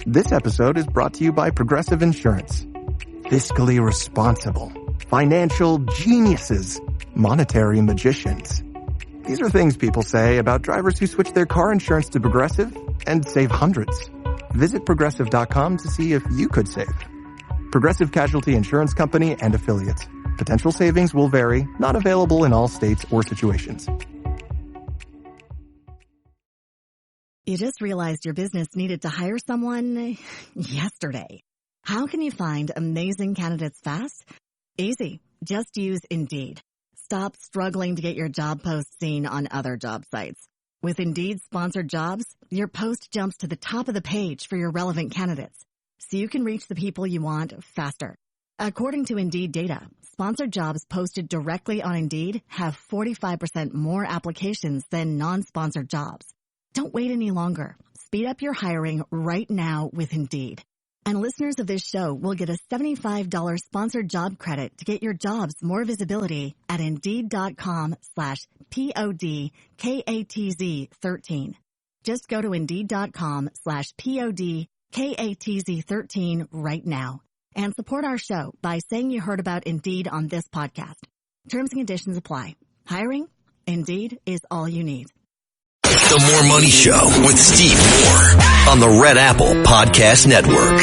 This episode is brought to you by Progressive Insurance. Fiscally responsible, financial geniuses, monetary magicians. These are things people say about drivers who switch their car insurance to Progressive and save hundreds. Visit Progressive.com to see if you could save. Progressive Casualty Insurance Company and Affiliates. Potential savings will vary, not available in all states or situations. You just realized your business needed to hire someone yesterday. How can you find amazing candidates fast? Easy. Just use Indeed. Stop struggling to get your job post seen on other job sites. With Indeed sponsored jobs, your post jumps to the top of the page for your relevant candidates, so you can reach the people you want faster. According to Indeed data, sponsored jobs posted directly on Indeed have 45% more applications than non-sponsored jobs. Don't wait any longer. Speed up your hiring right now with Indeed. And listeners of this show will get a $75 sponsored job credit to get your jobs more visibility at Indeed.com/PODKATZ13. Just go to Indeed.com/PODKATZ13 right now and support our show by saying you heard about Indeed on this podcast. Terms and conditions apply. Hiring? Indeed is all you need. The More Money Show with Steve Moore on the Red Apple Podcast Network.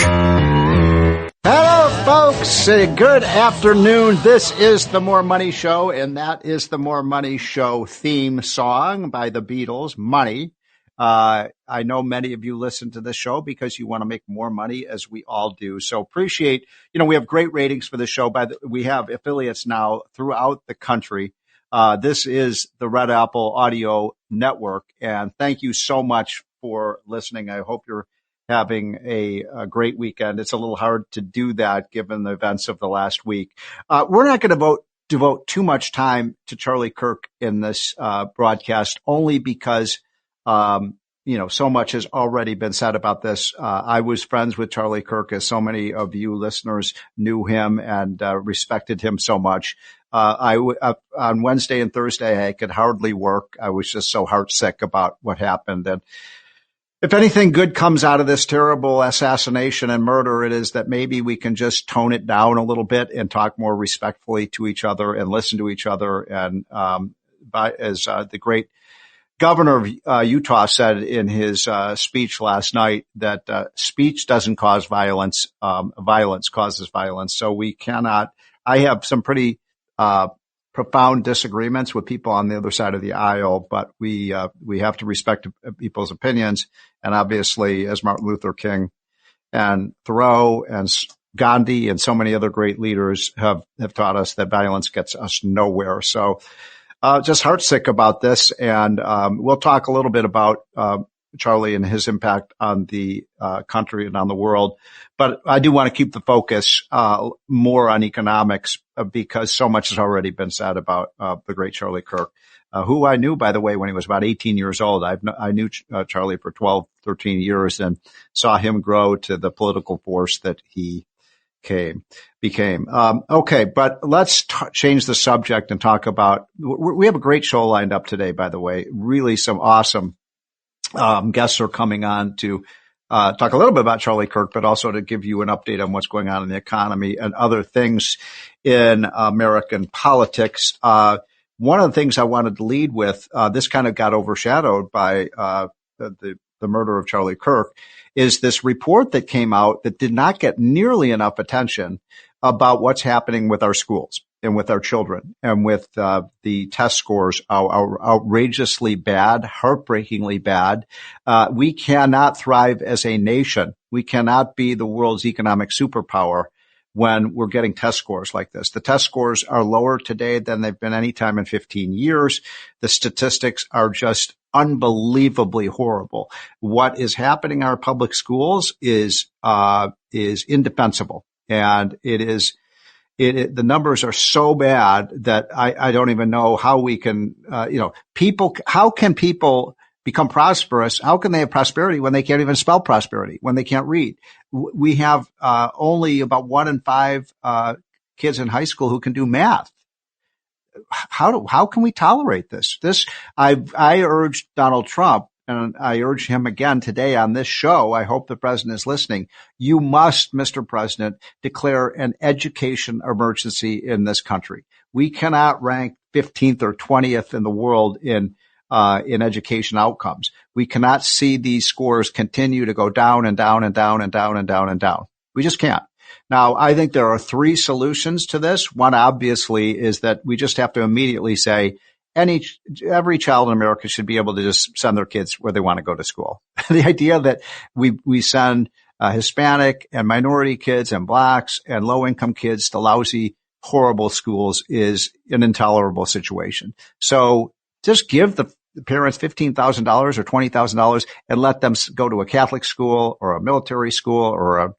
Hello, folks. Good afternoon. This is the More Money Show, and that is the More Money Show theme song by the Beatles, Money. I know many of you listen to this show because you want to make more money, as we all do. So appreciate, we have great ratings for the show. We have affiliates now throughout the country. This is the Red Apple Audio Network, and thank you so much for listening. I hope you're having a great weekend. It's a little hard to do that given the events of the last week. We're not going to devote too much time to Charlie Kirk in this broadcast, only because so much has already been said about this. I was friends with Charlie Kirk, as so many of you listeners knew him and respected him so much. On Wednesday and Thursday, I could hardly work. I was just so heartsick about what happened. And if anything good comes out of this terrible assassination and murder, it is that maybe we can just tone it down a little bit and talk more respectfully to each other and listen to each other. And as the great governor of Utah said in his speech last night, that speech doesn't cause violence, violence causes violence. So I have some pretty profound disagreements with people on the other side of the aisle, but we have to respect people's opinions. And obviously, as Martin Luther King and Thoreau and Gandhi and so many other great leaders have taught us, that violence gets us nowhere. So just heartsick about this. And we'll talk a little bit about Charlie and his impact on the country and on the world. But I do want to keep the focus more on economics, because so much has already been said about the great Charlie Kirk, who I knew, by the way, when he was about 18 years old. I knew Charlie for 12, 13 years and saw him grow to the political force that he became. Okay, but let's change the subject and talk about, we have a great show lined up today, by the way. Really some awesome guests are coming on to talk a little bit about Charlie Kirk, but also to give you an update on what's going on in the economy and other things in American politics. One of the things I wanted to lead with, this kind of got overshadowed by the murder of Charlie Kirk, is this report that came out that did not get nearly enough attention about what's happening with our schools and with our children and with the test scores are outrageously bad, heartbreakingly bad. We cannot thrive as a nation. We cannot be the world's economic superpower when we're getting test scores like this. The test scores are lower today than they've been any time in 15 years. The statistics are just unbelievably horrible. What is happening in our public schools is indefensible. And the numbers are so bad that I don't even know how we can, how can people become prosperous? How can they have prosperity when they can't even spell prosperity, when they can't read? We have only about 1 in 5 kids in high school who can do math. How can we tolerate this? I urged Donald Trump and I urge him again today on this show, I hope the president is listening, you must, Mr. President, declare an education emergency in this country. We cannot rank 15th or 20th in the world in education outcomes. We cannot see these scores continue to go down and down and down and down and down and down. We just can't. Now, I think there are three solutions to this. One, obviously, is that we just have to immediately say every child in America should be able to just send their kids where they want to go to school. The idea that we send Hispanic and minority kids and blacks and low-income kids to lousy, horrible schools is an intolerable situation. So just give the parents $15,000 or $20,000 and let them go to a Catholic school or a military school or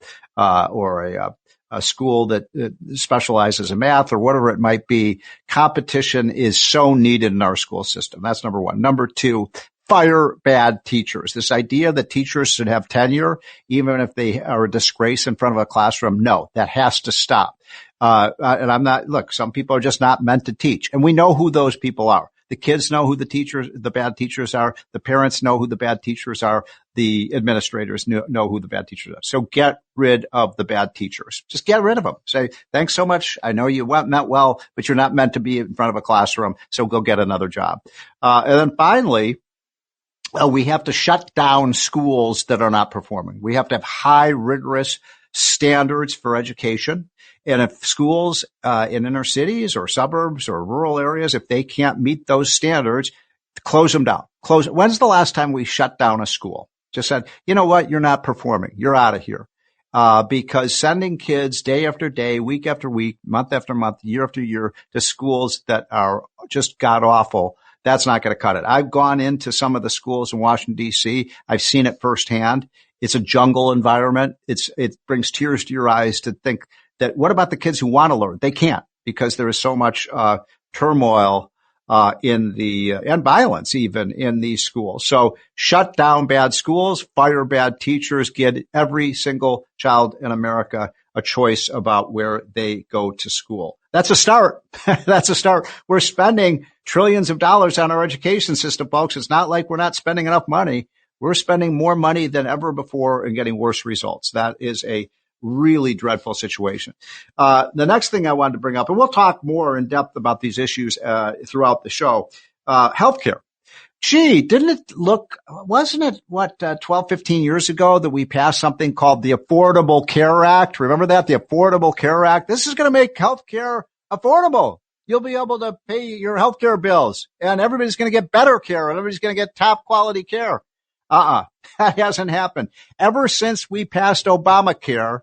a school that specializes in math or whatever it might be. Competition is so needed in our school system. That's number one. Number two, fire bad teachers. This idea that teachers should have tenure, even if they are a disgrace in front of a classroom. No, that has to stop. And some people are just not meant to teach. And we know who those people are. The kids know who the bad teachers are. The parents know who the bad teachers are. The administrators know who the bad teachers are. So get rid of the bad teachers. Just get rid of them. Say, thanks so much. I know you meant well, but you're not meant to be in front of a classroom. So go get another job. And then finally, we have to shut down schools that are not performing. We have to have high, rigorous standards for education. And if schools in inner cities or suburbs or rural areas, if they can't meet those standards, close them down. When's the last time we shut down a school? Just said, you know what? You're not performing. You're out of here. Because sending kids day after day, week after week, month after month, year after year to schools that are just god awful, that's not going to cut it. I've gone into some of the schools in Washington, D.C. I've seen it firsthand. It's a jungle environment. It brings tears to your eyes to think that what about the kids who want to learn? They can't because there is so much turmoil and violence even in these schools. So shut down bad schools, fire bad teachers, get every single child in America a choice about where they go to school. That's a start. That's a start. We're spending trillions of dollars on our education system, folks. It's not like we're not spending enough money. We're spending more money than ever before and getting worse results. That is a really dreadful situation. The next thing I wanted to bring up, and we'll talk more in depth about these issues throughout the show, healthcare. Gee, wasn't it 12, 15 years ago that we passed something called the Affordable Care Act? Remember that? The Affordable Care Act. This is going to make healthcare affordable. You'll be able to pay your healthcare bills and everybody's going to get better care and everybody's going to get top quality care. That hasn't happened. Ever since we passed Obamacare,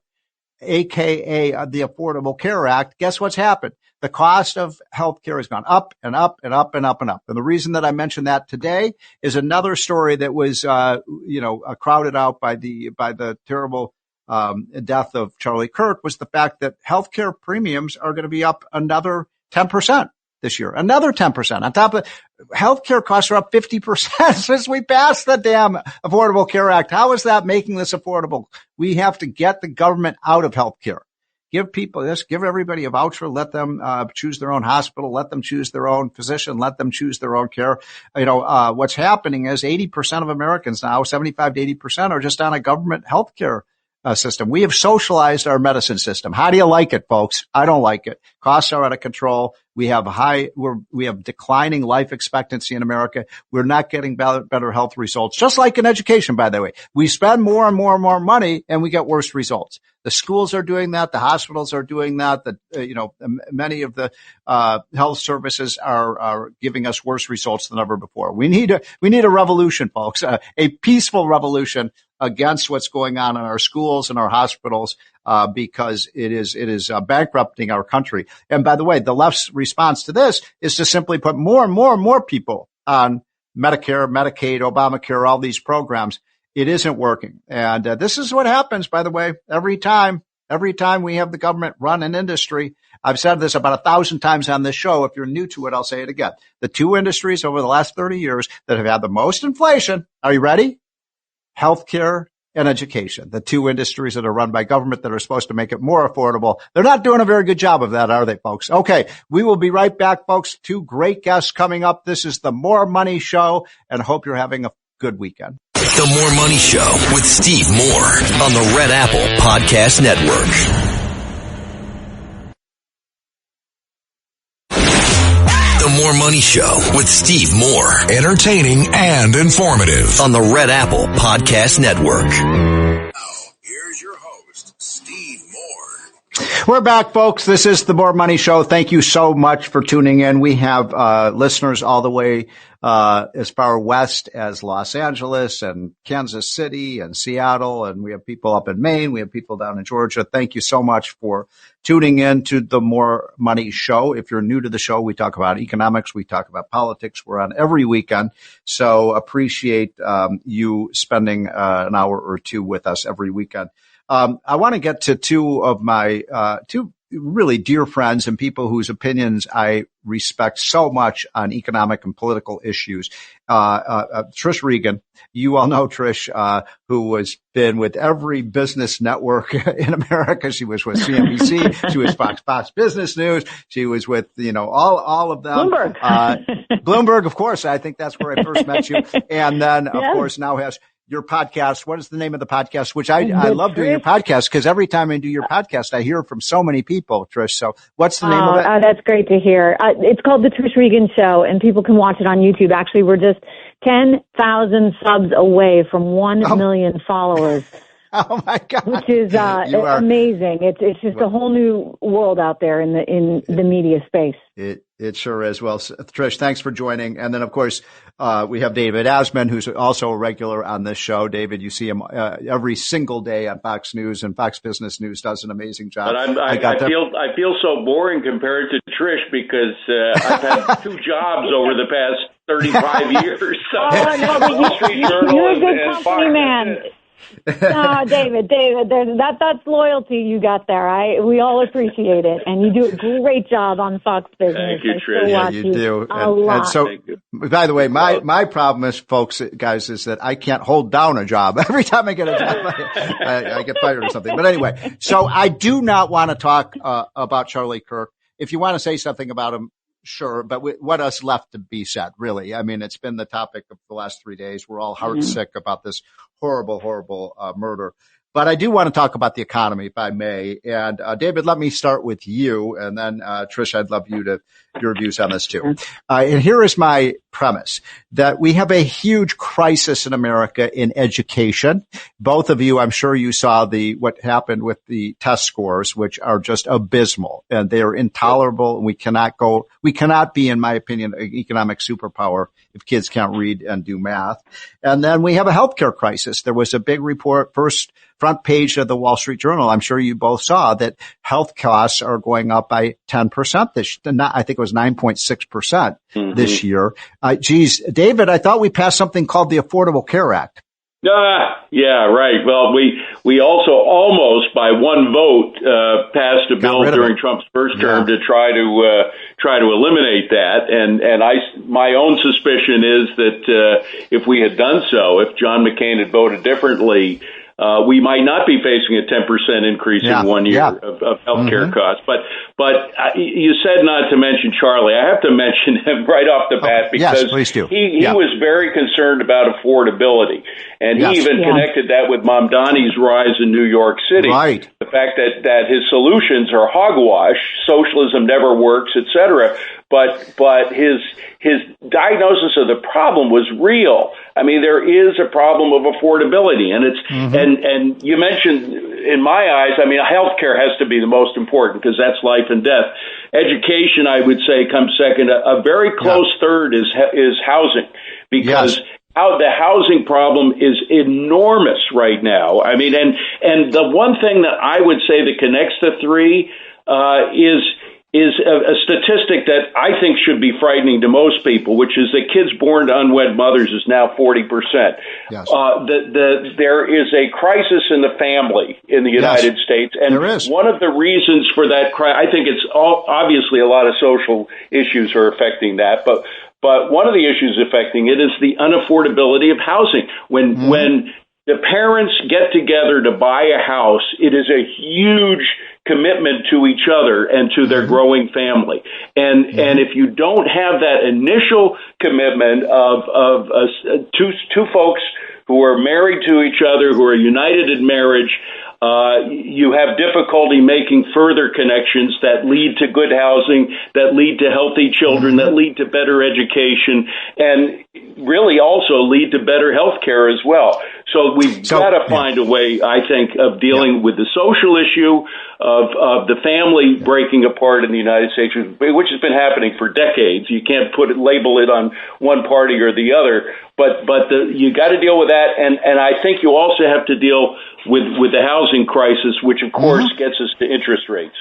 aka the Affordable Care Act, guess what's happened? The cost of healthcare has gone up and up and up and up and up. And the reason that I mentioned that today is another story that was, crowded out by the terrible death of Charlie Kirk was the fact that healthcare premiums are going to be up another 10% this year, another 10%. On top of it, healthcare costs are up 50% since we passed the damn Affordable Care Act. How is that making this affordable? We have to get the government out of healthcare. Give everybody a voucher, let them choose their own hospital, let them choose their own physician, let them choose their own care. What's happening is 80% of Americans now, 75 to 80% are just on a government healthcare system. We have socialized our medicine system. How do you like it, folks? I don't like it. Costs are out of control. We have declining life expectancy in America. We're not getting better health results. Just like in education, by the way. We spend more and more and more money and we get worse results. The schools are doing that. The hospitals are doing that. Many of the health services are giving us worse results than ever before. We need a revolution, folks, a peaceful revolution against what's going on in our schools and our hospitals, because it is bankrupting our country. And by the way, the left's response to this is to simply put more and more and more people on Medicare, Medicaid, Obamacare, all these programs. It isn't working. And this is what happens, by the way, every time we have the government run an industry. I've said this about 1,000 times on this show. If you're new to it, I'll say it again. The two industries over the last 30 years that have had the most inflation. Are you ready? Healthcare and education, the two industries that are run by government that are supposed to make it more affordable. They're not doing a very good job of that, are they, folks? Okay, we will be right back, folks. Two great guests coming up. This is the More Money Show, and hope you're having a good weekend. The More Money Show with Steve Moore on the Red Apple Podcast Network. The More Money Show with Steve Moore. Entertaining and informative. On the Red Apple Podcast Network. Now, here's your host, Steve Moore. We're back, folks. This is the More Money Show. Thank you so much for tuning in. We have listeners all the way as far west as Los Angeles and Kansas City and Seattle, and we have people up in Maine. We have people down in Georgia. Thank you so much for tuning in to the More Money Show. If you're new to the show, we talk about economics. We talk about politics. We're on every weekend. So appreciate you spending an hour or two with us every weekend. I want to get to two of my two really dear friends and people whose opinions I respect so much on economic and political issues. Trish Regan, you all know Trish, who has been with every business network in America. She was with CNBC. She was Fox Business News. She was with, all of them. Bloomberg. Bloomberg, of course. I think that's where I first met you. And then, of course, now has your podcast. What is the name of the podcast? Which I love doing your podcast because every time I do your podcast, I hear from so many people, Trish. So what's the name of it? That's great to hear. It's called The Trish Regan Show, and people can watch it on YouTube. Actually, we're just 10,000 subs away from 1 million followers. Oh my God! Which is amazing. It's just a whole new world out there in the media space. It sure is. Well, Trish, thanks for joining. And then, of course, we have David Asman, who's also a regular on this show. David, you see him every single day on Fox News, and Fox Business News does an amazing job. But I feel so boring compared to Trish because I've had 2 jobs over the past 35 years. So no, but you're a good company man. David, that's loyalty you got there. We all appreciate it, and you do a great job on Fox Business. Thank you, Trish. Yeah, you do. And so, by the way, my problem is, guys, is that I can't hold down a job. Every time I get a job, I get fired or something. But anyway, so I do not want to talk about Charlie Kirk. If you want to say something about him, sure, but what else left to be said, really? I mean, it's been the topic of the last 3 days. We're all heartsick about this horrible murder. But I do want to talk about the economy, if I may. And David, let me start with you. And then, Trish, I'd love your views on this too. And here is my premise, that we have a huge crisis in America in education. Both of you, I'm sure you saw what happened with the test scores, which are just abysmal, and they are intolerable. And we cannot be, in my opinion, an economic superpower if kids can't read and do math. And then we have a healthcare crisis. There was a big report, front page of the Wall Street Journal. I'm sure you both saw that health costs are going up by 10%. I think it was 9.6% this year. David, I thought we passed something called the Affordable Care Act. Yeah, right. Well, we also almost by one vote passed a bill during Trump's first term to try to eliminate that. And my own suspicion is that if we had done so, if John McCain had voted differently, we might not be facing a 10% increase in 1 year of healthcare costs. But you said not to mention Charlie. I have to mention him right off the bat because he was very concerned about affordability. And he even connected that with Mamdani's rise in New York City. Right. The fact that his solutions are hogwash, socialism never works, etc. But his diagnosis of the problem was real. I mean, there is a problem of affordability, and it's and you mentioned, in my eyes, I mean, healthcare has to be the most important because that's life and death. Education, I would say, comes second. A very close third is housing, because the housing problem is enormous right now. I mean, and the one thing that I would say that connects the three is a statistic that I think should be frightening to most people, which is that kids born to unwed mothers is now 40%. Yes. There is a crisis in the family in the United States, and one of the reasons for that, I think it's obviously a lot of social issues are affecting that, but one of the issues affecting it is the unaffordability of housing. When the parents get together to buy a house, it is a huge commitment to each other and to their growing family. And if you don't have that initial commitment of two folks who are married to each other, who are united in marriage, you have difficulty making further connections that lead to good housing, that lead to healthy children, that lead to better education, and really also lead to better health care as well. So we've got to find a way, I think, of dealing with the social issue of the family breaking apart in the United States, which has been happening for decades. You can't label it on one party or the other, but you got to deal with that, and I think you also have to deal with the housing crisis, which of course gets us to interest rates.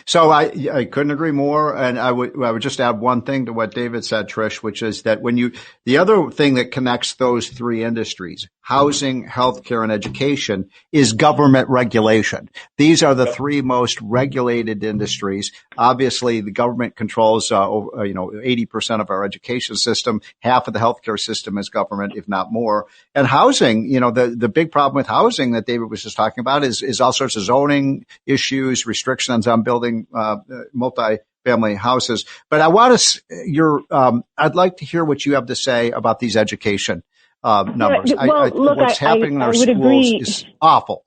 So I couldn't agree more, and I would just add one thing to what David said, Trish, which is that the other thing that connects those three industries, housing, healthcare, and education, is government regulation. These are the three most regulated industries. Obviously, the government controls 80% of our education system. Half of the healthcare system is government, if not more. And housing, the big problem with housing that David was just talking about is all sorts of zoning issues, restrictions on building multi-family houses. But I'd like to hear what you have to say about these education numbers. What's happening in our schools is awful.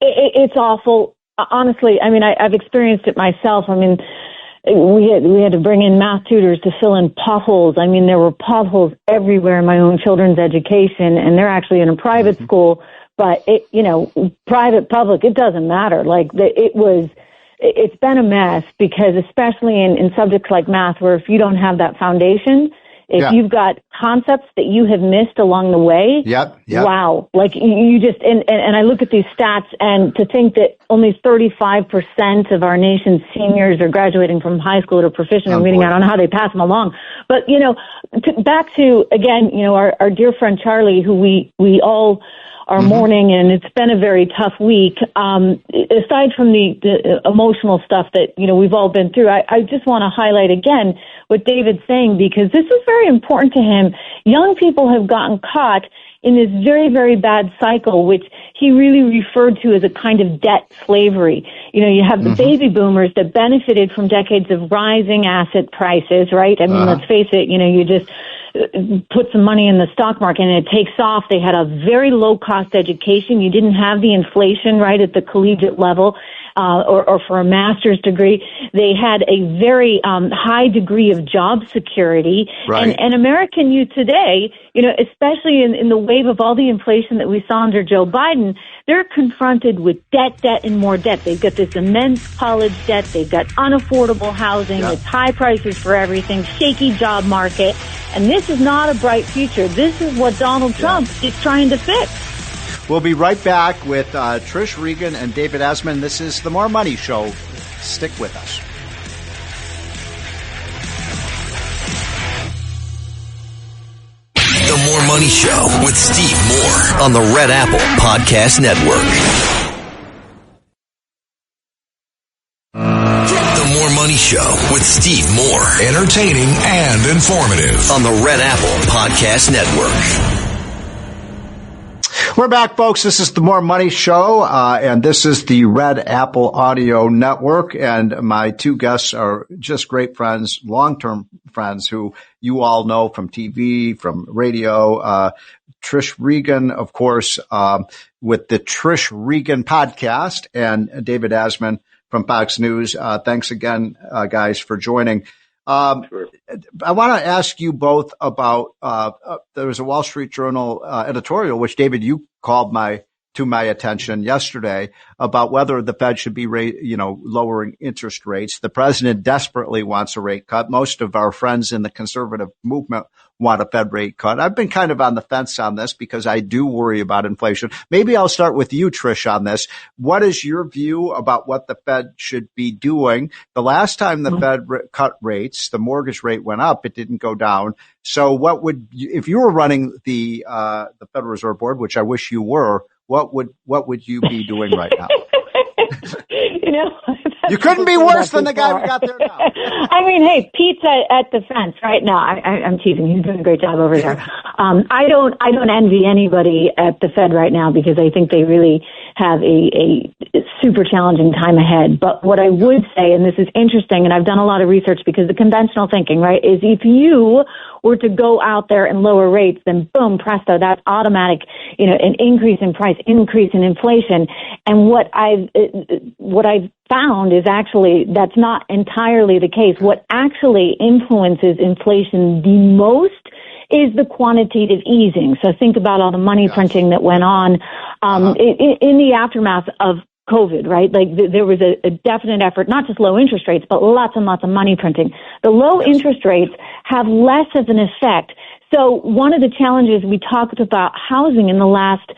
It's awful. Honestly, I mean, I've experienced it myself. I mean, we had to bring in math tutors to fill in potholes. I mean, there were potholes everywhere in my own children's education, and they're actually in a private school. But private, public, it doesn't matter. It's been a mess because, especially in subjects like math, where if you don't have that foundation, if you've got concepts that you have missed along the way, wow. You just, and I look at these stats, and to think that only 35% of our nation's seniors are graduating from high school or proficient in reading. I don't know how they pass them along. But, back to, again, our dear friend Charlie, who we all are mourning, and it's been a very tough week. Aside from the emotional stuff that, we've all been through, I just want to highlight again what David's saying, because this is very important to him. Young people have gotten caught in this very, very bad cycle, which he really referred to as a kind of debt slavery. You have the baby boomers that benefited from decades of rising asset prices, right? I mean, let's face it, you just put some money in the stock market and it takes off. They had a very low cost education. You didn't have the inflation, right, at the collegiate level, or for a master's degree. They had a very high degree of job security. Right. And American youth today, especially in the wave of all the inflation that we saw under Joe Biden, they're confronted with debt, and more debt. They've got this immense college debt. They've got unaffordable housing. It's high prices for everything, shaky job market. And this is not a bright future. This is what Donald Trump is trying to fix. We'll be right back with Trish Regan and David Asman. This is the More Money Show. Stick with us. The More Money Show with Steve Moore on the Red Apple Podcast Network. The More Money Show with Steve Moore. Entertaining and informative. On the Red Apple Podcast Network. We're back, folks. This is the More Money Show, and this is the Red Apple Audio Network. And my two guests are just great friends, long-term friends who you all know from TV, from radio. Trish Regan, of course, with the Trish Regan podcast, and David Asman from Fox News. Thanks again, guys, for joining. Sure. I want to ask you both about, there was a Wall Street Journal editorial, which David, you called to my attention yesterday, about whether the Fed should be lowering interest rates. The president desperately wants a rate cut. Most of our friends in the conservative movement want a Fed rate cut. I've been kind of on the fence on this because I do worry about inflation. Maybe I'll start with you, Trish, on this. What is your view about what the Fed should be doing? The last time the Fed cut rates, the mortgage rate went up. It didn't go down. So if you were running the Federal Reserve Board, which I wish you were, what would you be doing right now? You couldn't be worse than the guy who got there now. I mean, hey, Pete's at the fence right now. I'm teasing. He's doing a great job over there. I don't envy anybody at the Fed right now because I think they really have a super challenging time ahead. But what I would say, and this is interesting, and I've done a lot of research because the conventional thinking, right, is if you were to go out there and lower rates, then boom, presto, that's automatic, an increase in price, increase in inflation. And what I've found is actually that's not entirely the case. What actually influences inflation the most is the quantitative easing. So think about all the money printing that went on in the aftermath of COVID, right? Like there was a definite effort, not just low interest rates, but lots and lots of money printing. The low interest rates have less of an effect. So one of the challenges we talked about housing in the last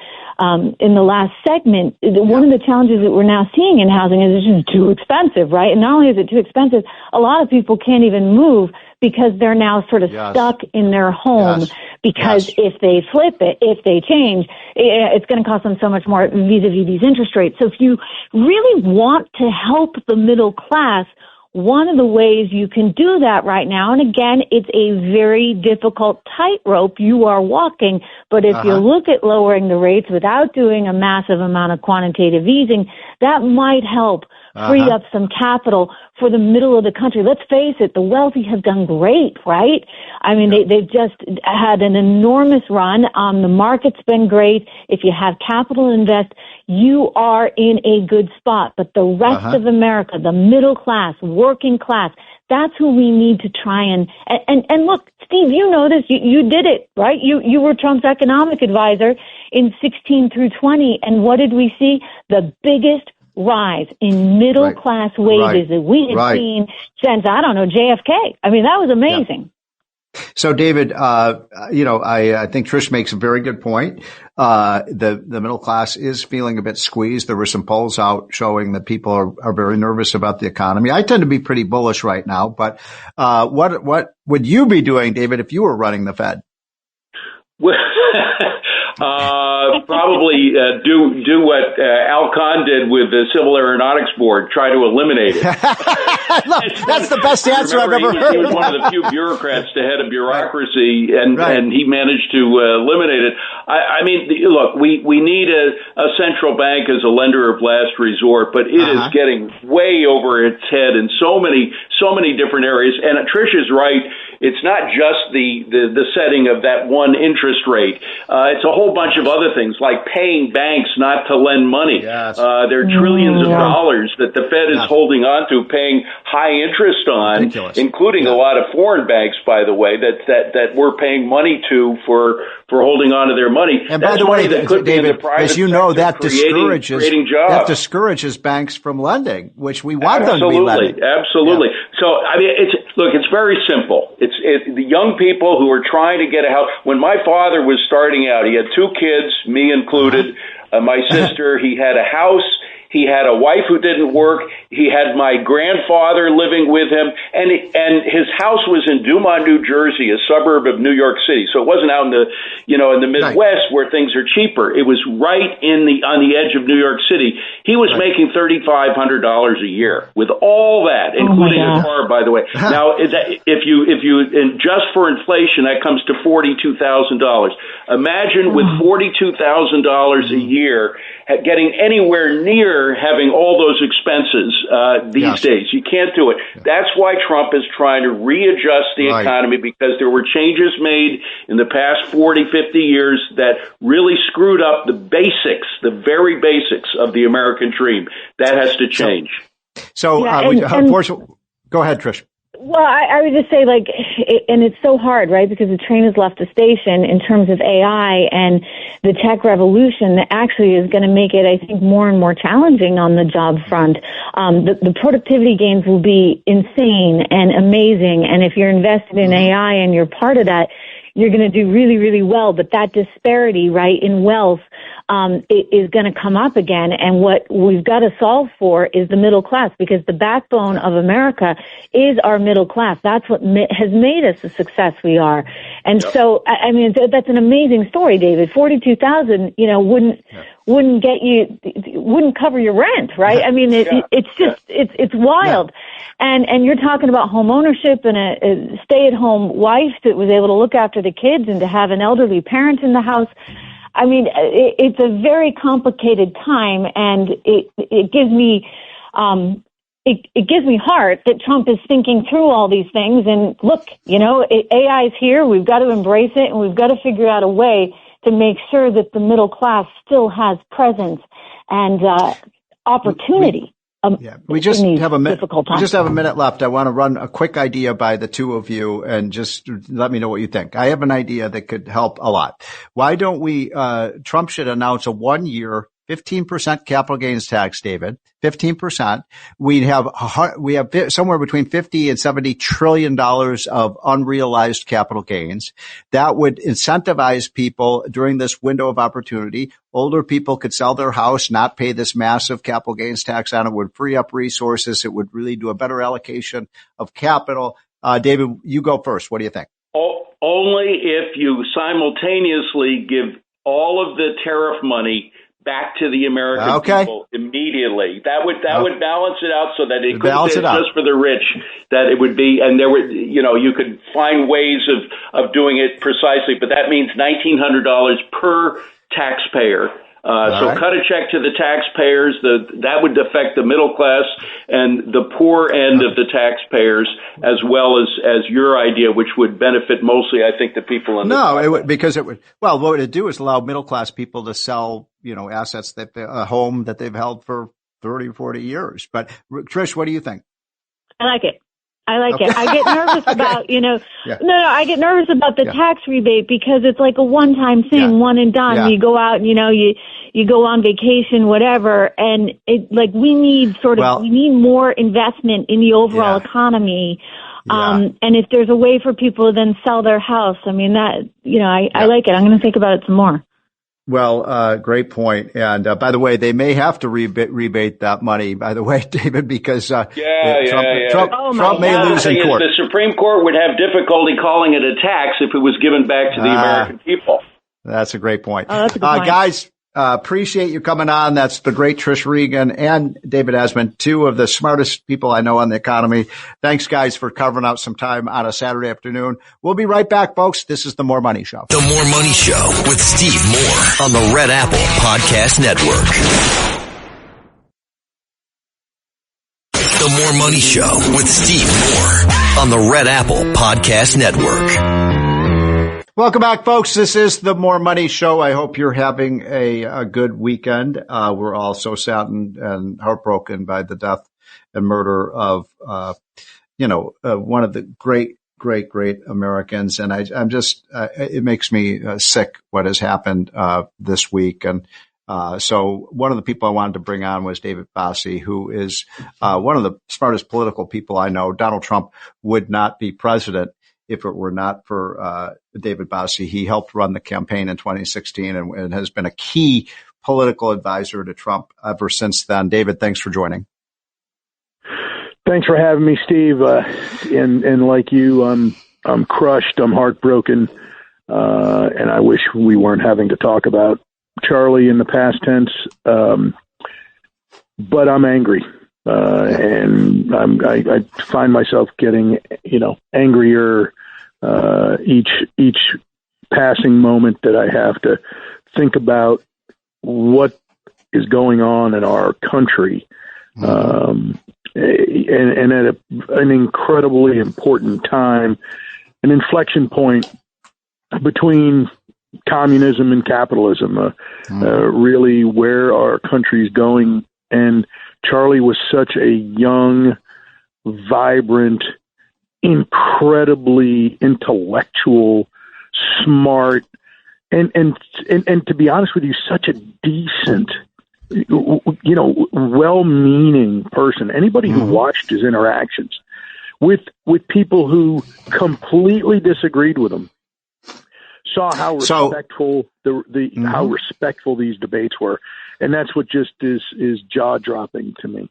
segment, one of the challenges that we're now seeing in housing is it's just too expensive, right? And not only is it too expensive, a lot of people can't even move because they're now sort of stuck in their home because if they flip it, if they change, it's going to cost them so much more vis-a-vis these interest rates. So if you really want to help the middle class, one of the ways you can do that right now, and again, it's a very difficult tightrope you are walking, but if you look at lowering the rates without doing a massive amount of quantitative easing, that might help free up some capital for the middle of the country. Let's face it, the wealthy have done great, right? I mean, they've just had an enormous run. The market's been great. If you have capital to invest, you are in a good spot. But the rest of America, the middle class, working class, that's who we need to try and look, Steve, you know this, you did it, right? You were Trump's economic advisor in 16 through 20. And what did we see? The biggest rise in middle class wages that we had seen since, I don't know, JFK. I mean, that was amazing. Yeah. So, David, I think Trish makes a very good point. The middle class is feeling a bit squeezed. There were some polls out showing that people are very nervous about the economy. I tend to be pretty bullish right now, but what would you be doing, David, if you were running the Fed? Probably do what Al Kahn did with the Civil Aeronautics Board, try to eliminate it. That's the best answer I've ever heard. He was one of the few bureaucrats to head a bureaucracy, and he managed to eliminate it. I mean, look, we need a central bank as a lender of last resort, but it is getting way over its head in so many different areas. And Trish is right. It's not just the setting of that one interest rate. It's a whole bunch of other things, like paying banks not to lend money. Yes. There are trillions of dollars that the Fed is holding on to, paying high interest on, including a lot of foreign banks, by the way, that we're paying money to for holding on to their money. And by the way, David, as you know, that discourages banks from lending, which we want them to be lending. Absolutely. Yeah. So, I mean, it's very simple. The young people who are trying to get a house. When my father was starting out, he had 2 kids, me included, my sister. He had a house. He had a wife who didn't work. He had my grandfather living with him, and his house was in Dumont, New Jersey, a suburb of New York City. So it wasn't out in the Midwest where things are cheaper. It was right on the edge of New York City. He was making $3,500 a year with all that, including a car, by the way. Now, if you adjust for inflation, that comes to $42,000. Imagine with $42,000 a year getting anywhere near having all those expenses these days. You can't do it. That's why Trump is trying to readjust the economy, because there were changes made in the past 40, 50 years that really screwed up the basics, the very basics of the American dream. That has to change. So, unfortunately, go ahead, Trish. Well, I would just say, and it's so hard, right? Because the train has left the station in terms of AI and the tech revolution that actually is going to make it, I think, more and more challenging on the job front. The productivity gains will be insane and amazing. And if you're invested in AI and you're part of that, you're going to do really, really well. But that disparity, right, in wealth is going to come up again. And what we've got to solve for is the middle class, because the backbone of America is our middle class. That's what has made us the success we are. And so, I mean, that's an amazing story, David. 42,000, wouldn't get you, wouldn't cover your rent, right? I mean, it's wild. And you're talking about home ownership and a stay-at-home wife that was able to look after the kids and to have an elderly parent in the house. I mean, it's a very complicated time, and it gives me it gives me heart that Trump is thinking through all these things. And look, AI is here. We've got to embrace it, and we've got to figure out a way to make sure that the middle class still has presence and opportunity. We just have a minute. We just have a minute left. I want to run a quick idea by the two of you and just let me know what you think. I have an idea that could help a lot. Why don't we, Trump should announce a 1-year 15% capital gains tax, David, 15%. We have somewhere between 50 and 70 trillion dollars of unrealized capital gains. That would incentivize people during this window of opportunity. Older people could sell their house, not pay this massive capital gains tax on it, would free up resources. It would really do a better allocation of capital. David, you go first. What do you think? Only if you simultaneously give all of the tariff money back to the American people immediately. That would balance it out so that it couldn't be just for the rich, that it would be, and there would, you could find ways of doing it precisely, but that means $1,900 per taxpayer. So cut a check to the taxpayers. That would affect the middle class and the poor end of the taxpayers, as well as your idea, which would benefit mostly, I think, the people in the what it would do is allow middle class people to sell, assets a home that they've held for 30 or 40 years. But Trish, what do you think? I like it. I get nervous about, I get nervous about the tax rebate because it's like a one-time thing, one and done. Yeah. You go out and, you go on vacation, whatever. And we need we need more investment in the overall economy. And if there's a way for people to then sell their house, I mean, that, I like it. I'm going to think about it some more. Well, great point. And by the way, they may have to rebate that money, by the way, David, because Trump may lose in court. The Supreme Court would have difficulty calling it a tax if it was given back to the American people. That's a great point. Oh, that's a good point. Guys, appreciate you coming on. That's the great Trish Regan and David Esmond, two of the smartest people I know on the economy. Thanks, guys, for carving out some time on a Saturday afternoon. We'll be right back, folks. This is The More Money Show. The More Money Show with Steve Moore on the Red Apple Podcast Network. The More Money Show with Steve Moore on the Red Apple Podcast Network. Welcome back, folks. This is the More Money Show. I hope you're having a good weekend. We're all so saddened and heartbroken by the death and murder of, one of the great Americans. And I'm just, it makes me sick what has happened this week. And so one of the people I wanted to bring on was David Bossie, who is one of the smartest political people I know. Donald Trump would not be president if it were not for David Bossie. He helped run the campaign in 2016 and has been a key political advisor to Trump ever since then. David, thanks for joining. Thanks for having me, Steve. And like you, I'm crushed. I'm heartbroken. And I wish we weren't having to talk about Charlie in the past tense. But I'm angry. And I find myself getting, angrier each passing moment that I have to think about what is going on in our country, and at an incredibly important time, an inflection point between communism and capitalism, really where our country is going. And Charlie was such a young, vibrant, incredibly intellectual, smart, and to be honest with you, such a decent, well-meaning person. Anybody who watched his interactions with people who completely disagreed with him saw how respectful how respectful these debates were. And that's what just is jaw-dropping to me.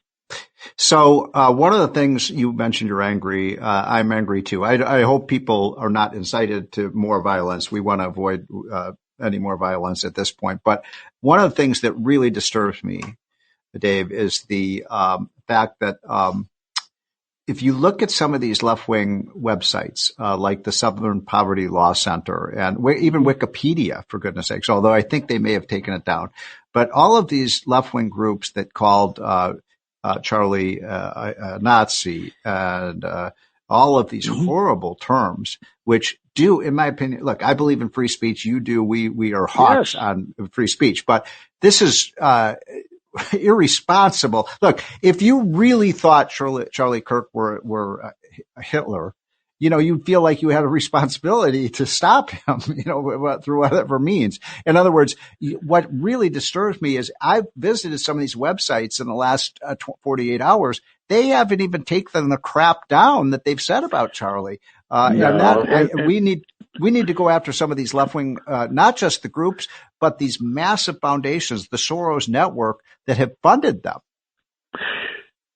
So one of the things you mentioned, you're angry. I'm angry too. I hope people are not incited to more violence. We want to avoid any more violence at this point. But one of the things that really disturbs me, Dave, is the fact that if you look at some of these left-wing websites, like the Southern Poverty Law Center and even Wikipedia, for goodness sakes, although I think they may have taken it down, but all of these left-wing groups that called Charlie a Nazi and all of these horrible terms, which do, in my opinion, look, I believe in free speech. You do. We are hawks on free speech, but this is irresponsible. Look, if you really thought Charlie Kirk were Hitler, you'd feel like you had a responsibility to stop him, through whatever means. In other words, what really disturbs me is I've visited some of these websites in the last 48 hours. They haven't even taken the crap down that they've said about Charlie. We need to go after some of these left-wing, not just the groups, but these massive foundations, the Soros network that have funded them.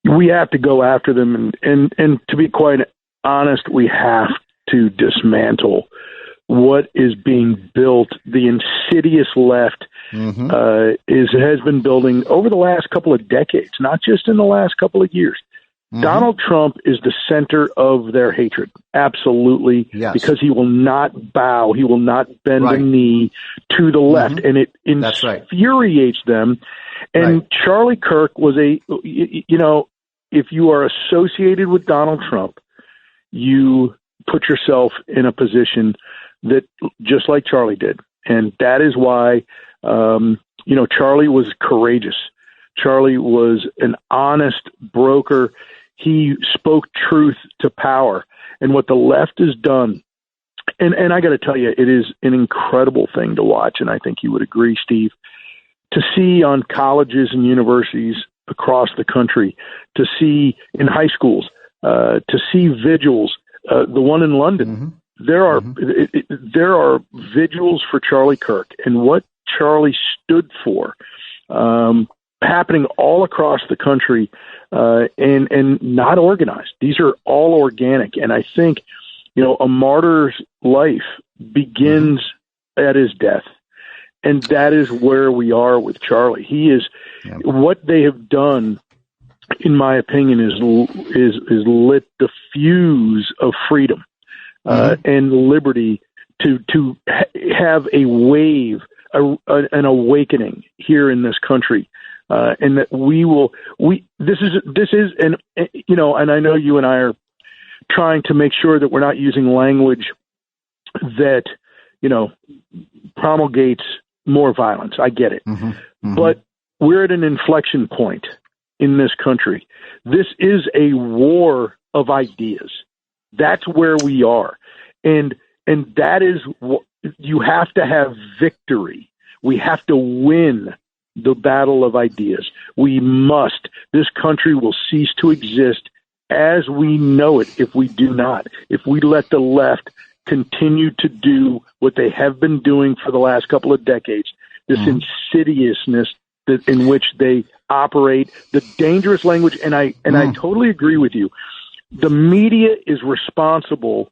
We have to go after them. And to be quite honest, we have to dismantle what is being built. The insidious left has been building over the last couple of decades, not just in the last couple of years. Donald Trump is the center of their hatred. Absolutely. Yes. Because he will not bow. He will not bend a knee to the left. And it infuriates them. And Charlie Kirk was if you are associated with Donald Trump, you put yourself in a position that just like Charlie did. And that is why, Charlie was courageous. Charlie was an honest broker. He spoke truth to power. And what the left has done, and I got to tell you, it is an incredible thing to watch. And I think you would agree, Steve, to see on colleges and universities across the country, to see in high schools, to see vigils, the one in London. There are vigils for Charlie Kirk and what Charlie stood for, happening all across the country, and not organized. These are all organic. And I think, a martyr's life begins at his death. And that is where we are with Charlie. He is what they have done, in my opinion, is lit the fuse of freedom and liberty to have a wave, an awakening here in this country, and that this is, and I know you and I are trying to make sure that we're not using language that promulgates more violence. I get it, but we're at an inflection point in this country. This is a war of ideas. That's where we are. And that is what you have to have victory. We have to win the battle of ideas. We must. This country will cease to exist as we know it if we do not. If we let the left continue to do what they have been doing for the last couple of decades, this insidiousness in which they operate, the dangerous language, and I totally agree with you. The media is responsible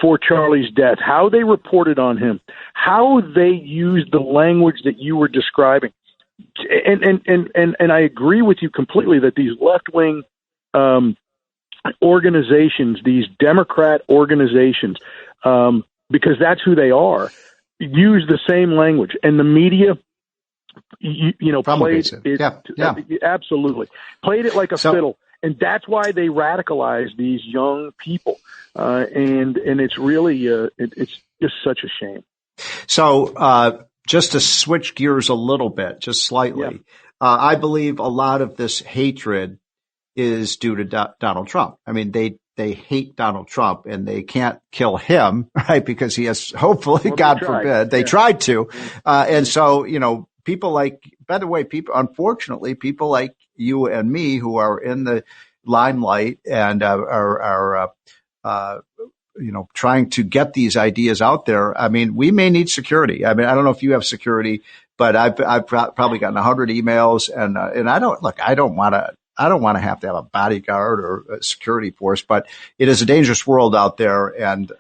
for Charlie's death, how they reported on him, how they used the language that you were describing. And I agree with you completely that these left-wing organizations, these Democrat organizations, because that's who they are, use the same language. And the media, played it. Absolutely. Played it like a fiddle. And that's why they radicalize these young people. And it's really, it's just such a shame. So, just to switch gears a little bit, just slightly, I believe a lot of this hatred is due to Donald Trump. I mean, they hate Donald Trump and they can't kill him, right? Because he has, hopefully, God forbid, they tried to. And so, people like, by the way, unfortunately, people like you and me who are in the limelight and are trying to get these ideas out there. I mean, we may need security. I mean, I don't know if you have security, but I've probably gotten 100 emails and I don't want to have a bodyguard or a security force, but it is a dangerous world out there, and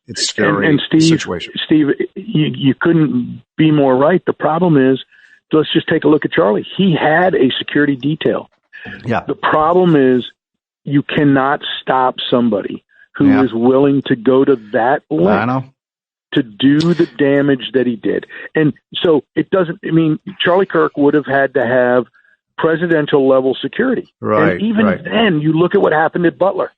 it's a scary situation. Steve, you couldn't be more right. The problem is, let's just take a look at Charlie. He had a security detail. Yeah. The problem is you cannot stop somebody who is willing to go to that length to do the damage that he did. And so it doesn't, I mean, Charlie Kirk would have had to have presidential level security. Right. And even then, you look at what happened at Butler.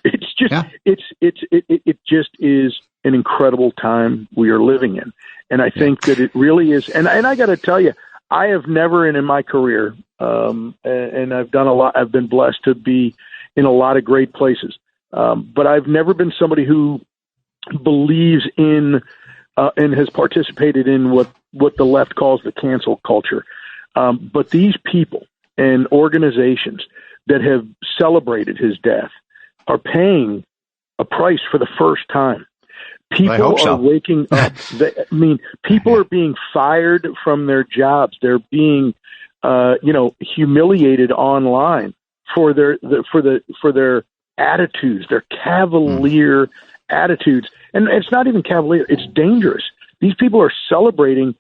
It's just, it just is an incredible time we are living in. And I think that it really is. And I got to tell you, I have never in my career, and I've done a lot, I've been blessed to be in a lot of great places. But I've never been somebody who believes in and has participated in what the left calls the cancel culture. But these people and organizations that have celebrated his death are paying a price for the first time. People are waking up. People are being fired from their jobs. They're being, humiliated online for their attitudes, their cavalier attitudes. And it's not even cavalier. It's dangerous. These people are celebrating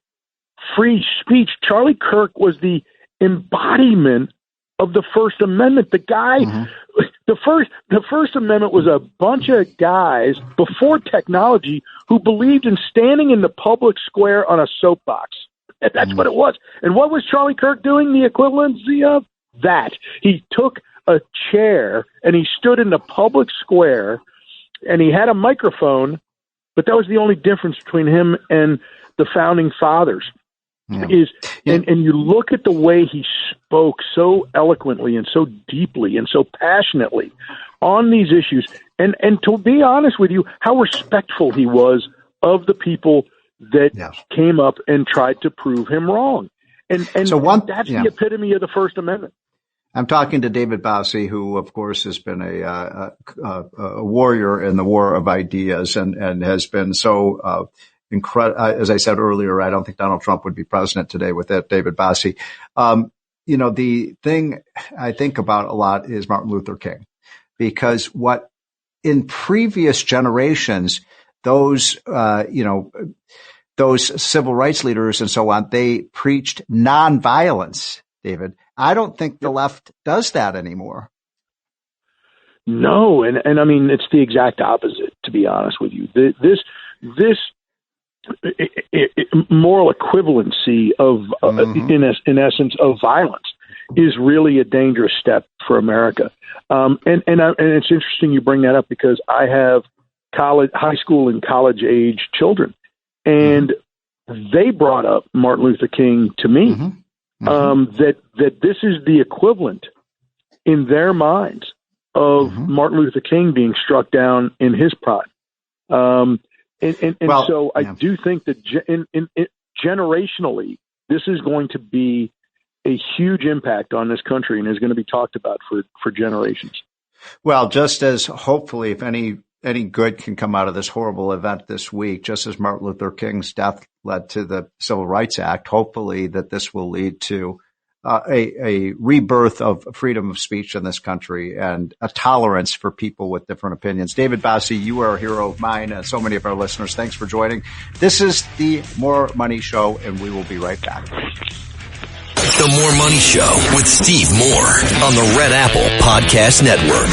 free speech. Charlie Kirk was the embodiment of the First Amendment. The guy, the First Amendment was a bunch of guys before technology who believed in standing in the public square on a soapbox. That's what it was. And what was Charlie Kirk doing? The equivalency of that. He took a chair and he stood in the public square and he had a microphone, but that was the only difference between him and the founding fathers. And you look at the way he spoke so eloquently and so deeply and so passionately on these issues. And to be honest with you, how respectful he was of the people that came up and tried to prove him wrong. And that's the epitome of the First Amendment. I'm talking to David Bossie, who, of course, has been a warrior in the war of ideas and has been so incredible. As I said earlier, I don't think Donald Trump would be president today without David Bossie. The thing I think about a lot is Martin Luther King, because what in previous generations, those civil rights leaders and so on, they preached nonviolence, David. I don't think the left does that anymore. No. And I mean, it's the exact opposite, to be honest with you. This moral equivalency of, in essence, of violence is really a dangerous step for America. And it's interesting you bring that up because I have high school and college age children, and they brought up Martin Luther King to me, that this is the equivalent in their minds of Martin Luther King being struck down in his prime. So I do think that generationally, this is going to be a huge impact on this country and is going to be talked about for generations. Well, just as hopefully, if any good can come out of this horrible event this week, just as Martin Luther King's death led to the Civil Rights Act, hopefully that this will lead to a rebirth of freedom of speech in this country and a tolerance for people with different opinions. David Bossie, you are a hero of mine and so many of our listeners. Thanks for joining. This is the More Money Show, and we will be right back. The More Money Show with Steve Moore on the Red Apple Podcast Network.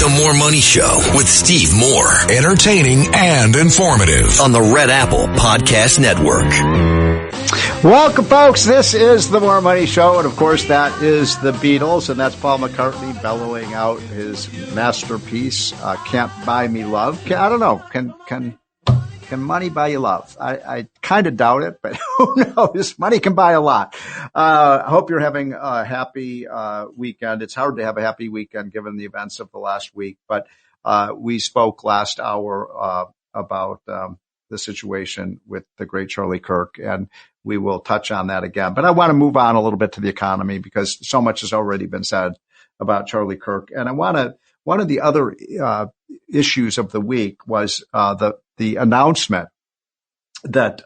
The More Money Show with Steve Moore. Entertaining and informative. On the Red Apple Podcast Network. Welcome, folks. This is the More Money Show. And, of course, that is the Beatles. And that's Paul McCartney bellowing out his masterpiece, Can't Buy Me Love. I don't know. Can money buy you love? I kind of doubt it, but who knows? Money can buy a lot. I hope you're having a happy weekend. It's hard to have a happy weekend given the events of the last week, but we spoke last hour about the situation with the great Charlie Kirk, and we will touch on that again. But I want to move on a little bit to the economy because so much has already been said about Charlie Kirk. And one of the other issues of the week was the announcement that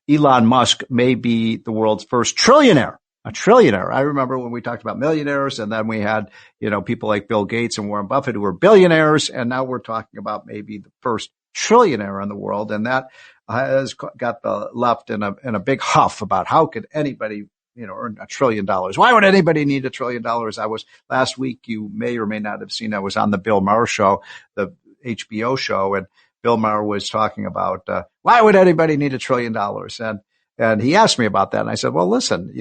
Elon Musk may be the world's first trillionaire. A trillionaire. I remember when we talked about millionaires, and then we had, people like Bill Gates and Warren Buffett who were billionaires, and now we're talking about maybe the first trillionaire in the world, and that has got the left in a big huff about how could anybody earn $1 trillion. Why would anybody need $1 trillion? Last week, you may or may not have seen, I was on the Bill Maher show, the HBO show, and Bill Maher was talking about, why would anybody need $1 trillion? And he asked me about that. And I said, well, listen,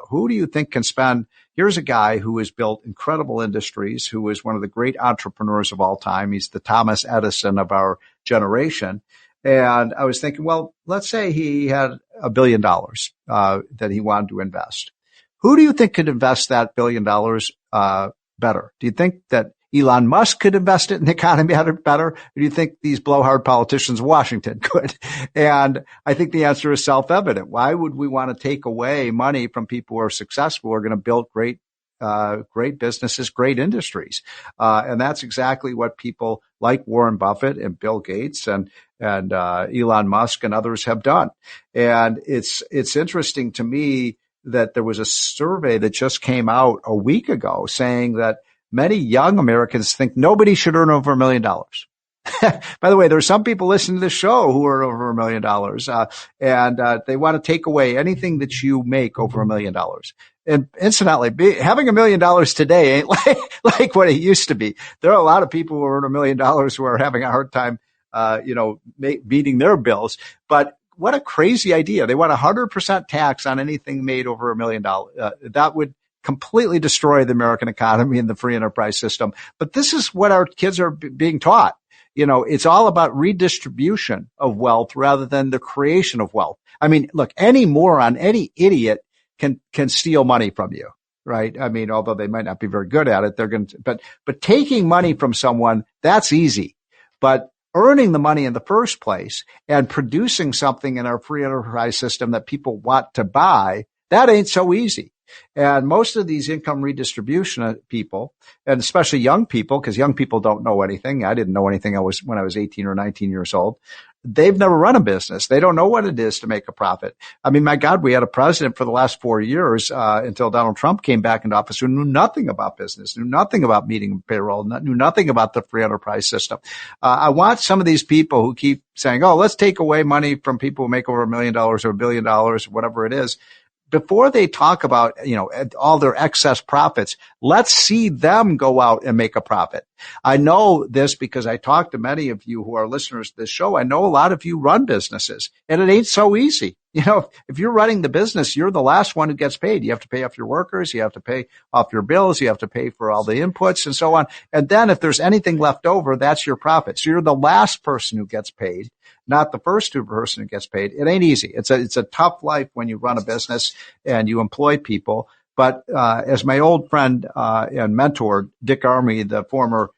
who do you think can spend? Here's a guy who has built incredible industries, who is one of the great entrepreneurs of all time. He's the Thomas Edison of our generation. And I was thinking, well, let's say he had $1 billion that he wanted to invest. Who do you think could invest that $1 billion better? Do you think that Elon Musk could invest it in the economy better? Or do you think these blowhard politicians in Washington could? And I think the answer is self-evident. Why would we want to take away money from people who are successful, who are going to build great businesses, great industries? And that's exactly what people like Warren Buffett and Bill Gates and Elon Musk and others have done. And it's interesting to me that there was a survey that just came out a week ago saying that many young Americans think nobody should earn over $1 million. By the way, there are some people listening to this show who earn over $1 million, and they want to take away anything that you make over $1 million. And incidentally, having $1 million today ain't like what it used to be. There are a lot of people who earn $1 million who are having a hard time, meeting their bills. But what a crazy idea. They want 100% tax on anything made over $1 million. That would completely destroy the American economy and the free enterprise system. But this is what our kids are being taught. It's all about redistribution of wealth rather than the creation of wealth. I mean, look, any moron, any idiot can steal money from you, right? I mean, although they might not be very good at it, they're going to, but taking money from someone, that's easy. But earning the money in the first place and producing something in our free enterprise system that people want to buy, that ain't so easy. And most of these income redistribution people, and especially young people, because young people don't know anything. I didn't know anything when I was 18 or 19 years old. They've never run a business. They don't know what it is to make a profit. I mean, my God, we had a president for the last 4 years, until Donald Trump came back into office, who knew nothing about business, knew nothing about meeting payroll, knew nothing about the free enterprise system. I want some of these people who keep saying, oh, let's take away money from people who make over $1 million or $1 billion, whatever it is. Before they talk about, all their excess profits, let's see them go out and make a profit. I know this because I talk to many of you who are listeners to this show. I know a lot of you run businesses, and it ain't so easy. If you're running the business, you're the last one who gets paid. You have to pay off your workers. You have to pay off your bills. You have to pay for all the inputs and so on. And then if there's anything left over, that's your profit. So you're the last person who gets paid, not the first person who gets paid. It ain't easy. It's a tough life when you run a business and you employ people. But as my old friend and mentor, Dick Armey, the former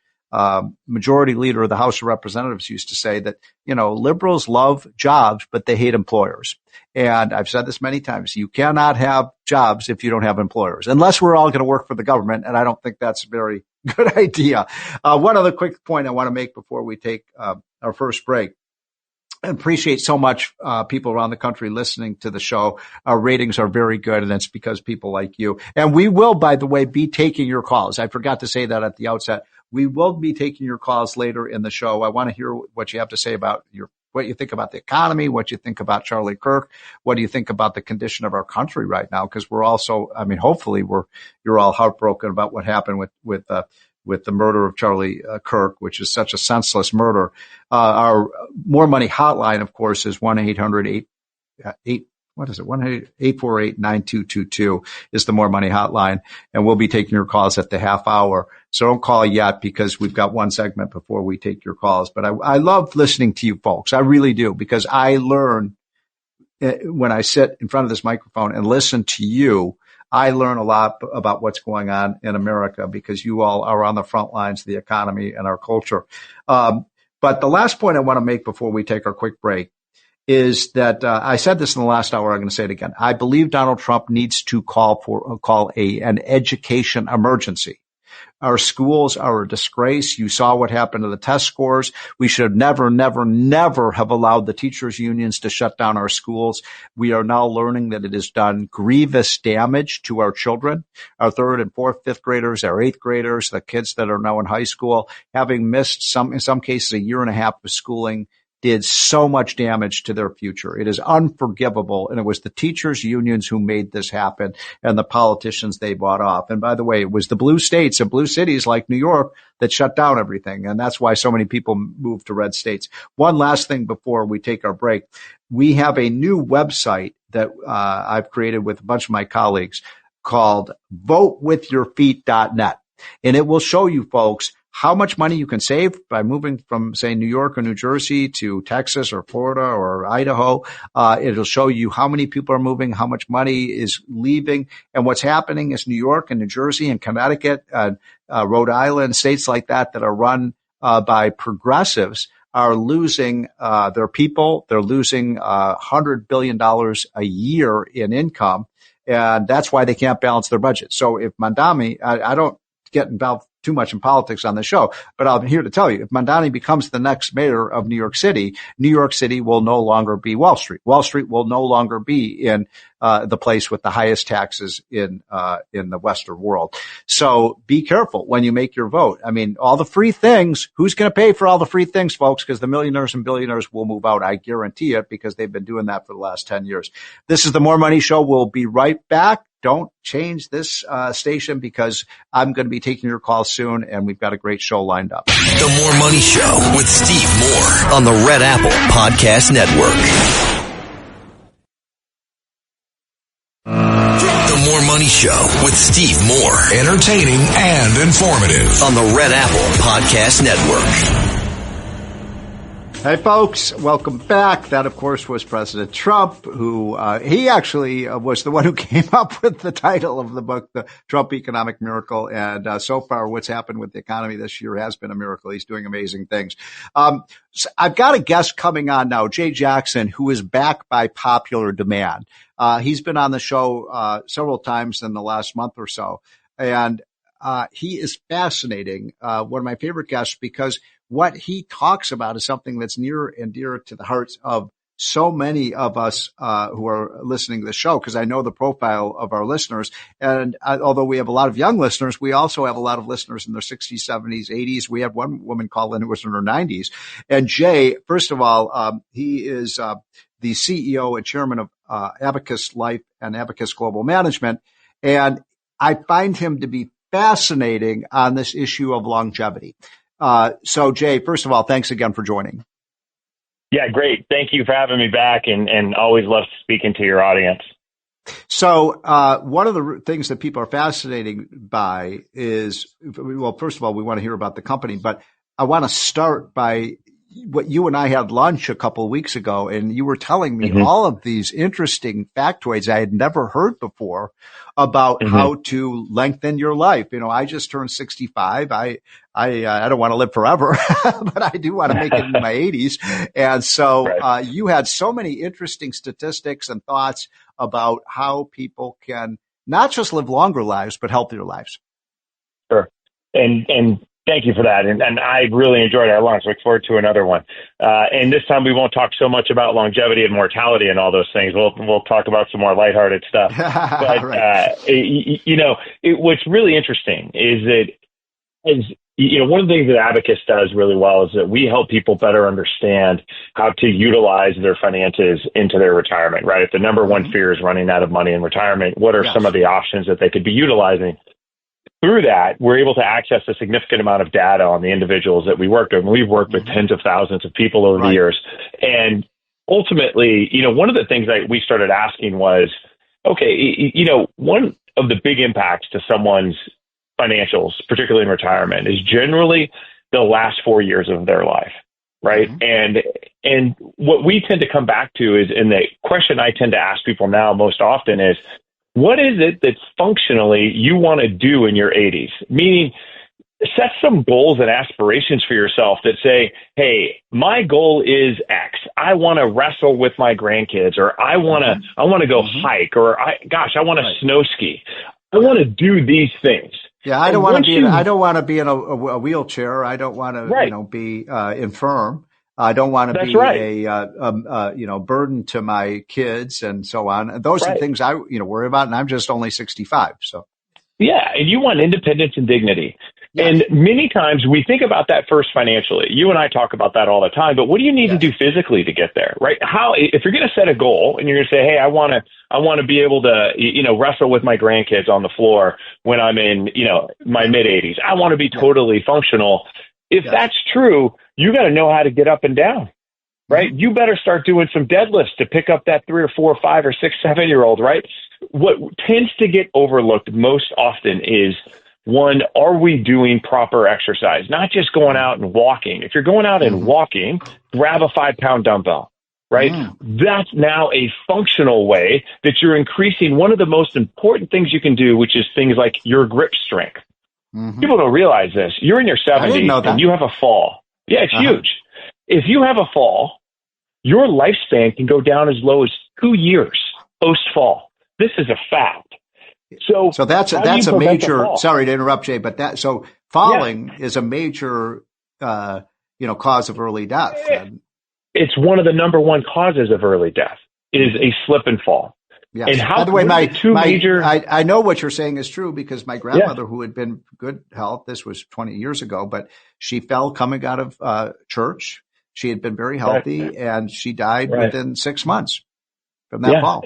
majority leader of the House of Representatives, used to say that, liberals love jobs, but they hate employers. And I've said this many times. You cannot have jobs if you don't have employers, unless we're all going to work for the government. And I don't think that's a very good idea. One other quick point I want to make before we take our first break. I appreciate so much people around the country listening to the show. Our ratings are very good, and it's because people like you. And we will, by the way, be taking your calls. I forgot to say that at the outset. We will be taking your calls later in the show. I want to hear what you have to say about what you think about the economy, what you think about Charlie Kirk, what do you think about the condition of our country right now? Because we're also, hopefully you're all heartbroken about what happened with the murder of Charlie Kirk, which is such a senseless murder. Our More Money hotline, of course, is 1-800-848-9222 is the More Money hotline. And we'll be taking your calls at the half hour. So don't call yet because we've got one segment before we take your calls. But I love listening to you folks. I really do, because I learn when I sit in front of this microphone and listen to you. I learn a lot about what's going on in America because you all are on the front lines of the economy and our culture. But the last point I want to make before we take our quick break is that I said this in the last hour. I'm going to say it again. I believe Donald Trump needs to call an education emergency. Our schools are a disgrace. You saw what happened to the test scores. We should never, never, never have allowed the teachers' unions to shut down our schools. We are now learning that it has done grievous damage to our children, our third and fourth, fifth graders, our eighth graders, the kids that are now in high school, having missed in some cases, a year and a half of schooling. did so much damage to their future. It is unforgivable. And it was the teachers' unions who made this happen and the politicians they bought off. And by the way, it was the blue states and blue cities like New York that shut down everything. And that's why so many people moved to red states. One last thing before we take our break. We have a new website that I've created with a bunch of my colleagues called votewithyourfeet.net. And it will show you folks how much money you can save by moving from, say, New York or New Jersey to Texas or Florida or Idaho. It'll show you how many people are moving, how much money is leaving. And what's happening is New York and New Jersey and Connecticut, Rhode Island, states like that are run by progressives are losing their people. They're losing $100 billion a year in income. And that's why they can't balance their budget. So if Mamdani, I don't get involved too much in politics on the show, but I'm here to tell you, if Mamdani becomes the next mayor of New York City will no longer be Wall Street. Wall Street will no longer be in the place with the highest taxes in the Western world. So be careful when you make your vote. I mean, all the free things, who's going to pay for all the free things, folks? Because the millionaires and billionaires will move out. I guarantee it, because they've been doing that for the last 10 years. This is the More Money Show. We'll be right back. Don't change this station, because I'm going to be taking your calls soon, and we've got a great show lined up. The More Money Show with Steve Moore on the Red Apple Podcast Network. The More Money Show with Steve Moore. Entertaining and informative on the Red Apple Podcast Network. Hey, folks, welcome back. That, of course, was President Trump, who he actually was the one who came up with the title of the book, The Trump Economic Miracle. And so far, what's happened with the economy this year has been a miracle. He's doing amazing things. So I've got a guest coming on now, Jay Jackson, who is back by popular demand. He's been on the show several times in the last month or so. And he is fascinating, one of my favorite guests, because what he talks about is something that's near and dear to the hearts of so many of us who are listening to the show, because I know the profile of our listeners. And although we have a lot of young listeners, we also have a lot of listeners in their 60s, 70s, 80s. We had one woman call in who was in her 90s. And Jay, first of all, he is the CEO and chairman of Abacus Life and Abacus Global Management. And I find him to be fascinating on this issue of longevity. So Jay, first of all, thanks again for joining. Yeah, great. Thank you for having me back, and always love speaking to your audience. So, one of the things that people are fascinated by is, well, first of all, we want to hear about the company, but I want to start by what you and I had lunch a couple of weeks ago, and you were telling me all of these interesting factoids I had never heard before about how to lengthen your life. You know, I just turned 65. I don't want to live forever, but I do want to make it in my 80s. And so, you had so many interesting statistics and thoughts about how people can not just live longer lives, but healthier lives. Sure. And thank you for that. And I really enjoyed our lunch. Look forward to another one. And this time we won't talk so much about longevity and mortality and all those things. We'll talk about some more lighthearted stuff. But, what's really interesting is that, one of the things that Abacus does really well is that we help people better understand how to utilize their finances into their retirement, right? If the number one fear is running out of money in retirement, what are some of the options that they could be utilizing? Through that, we're able to access a significant amount of data on the individuals that we worked with. And we've worked with tens of thousands of people over the years. And ultimately, one of the things that we started asking was, okay, one of the big impacts to someone's financials, particularly in retirement, is generally the last 4 years of their life, right? And what we tend to come back to is, and the question I tend to ask people now most often is, what is it that functionally you want to do in your 80s? Meaning, set some goals and aspirations for yourself that say, hey, my goal is X. I want to wrestle with my grandkids, or I want to go hike, or I want to snow ski. I want to do these things. Yeah, I don't want to be in a wheelchair. I don't want to, be infirm. I don't want to be a burden to my kids and so on. And those are things I, worry about. And I'm just only 65. So. Yeah. And you want independence and dignity. And many times we think about that first financially. You and I talk about that all the time, but what do you need to do physically to get there, right? If you're going to set a goal and you're going to say, hey, I want to be able to, wrestle with my grandkids on the floor when I'm in, my mid 80s. I want to be totally functional. If that's true, you got to know how to get up and down, right? You better start doing some deadlifts to pick up that 3 or 4 or 5 or 6, 7-year-old, right? What tends to get overlooked most often is, one, are we doing proper exercise? Not just going out and walking. If you're going out and walking, grab a 5-pound dumbbell, right? That's now a functional way that you're increasing one of the most important things you can do, which is things like your grip strength. People don't realize this. You're in your 70s and you have a fall. Yeah, it's huge. If you have a fall, your lifespan can go down as low as 2 years post-fall. This is a fact. So that's a major. Sorry to interrupt, Jay, but falling is a major, cause of early death. It's one of the number one causes of early death is a slip and fall. Yes. And by the way, I know what you're saying is true because my grandmother, who had been good health, this was 20 years ago, but she fell coming out of church. She had been very healthy, and she died within 6 months from that fall.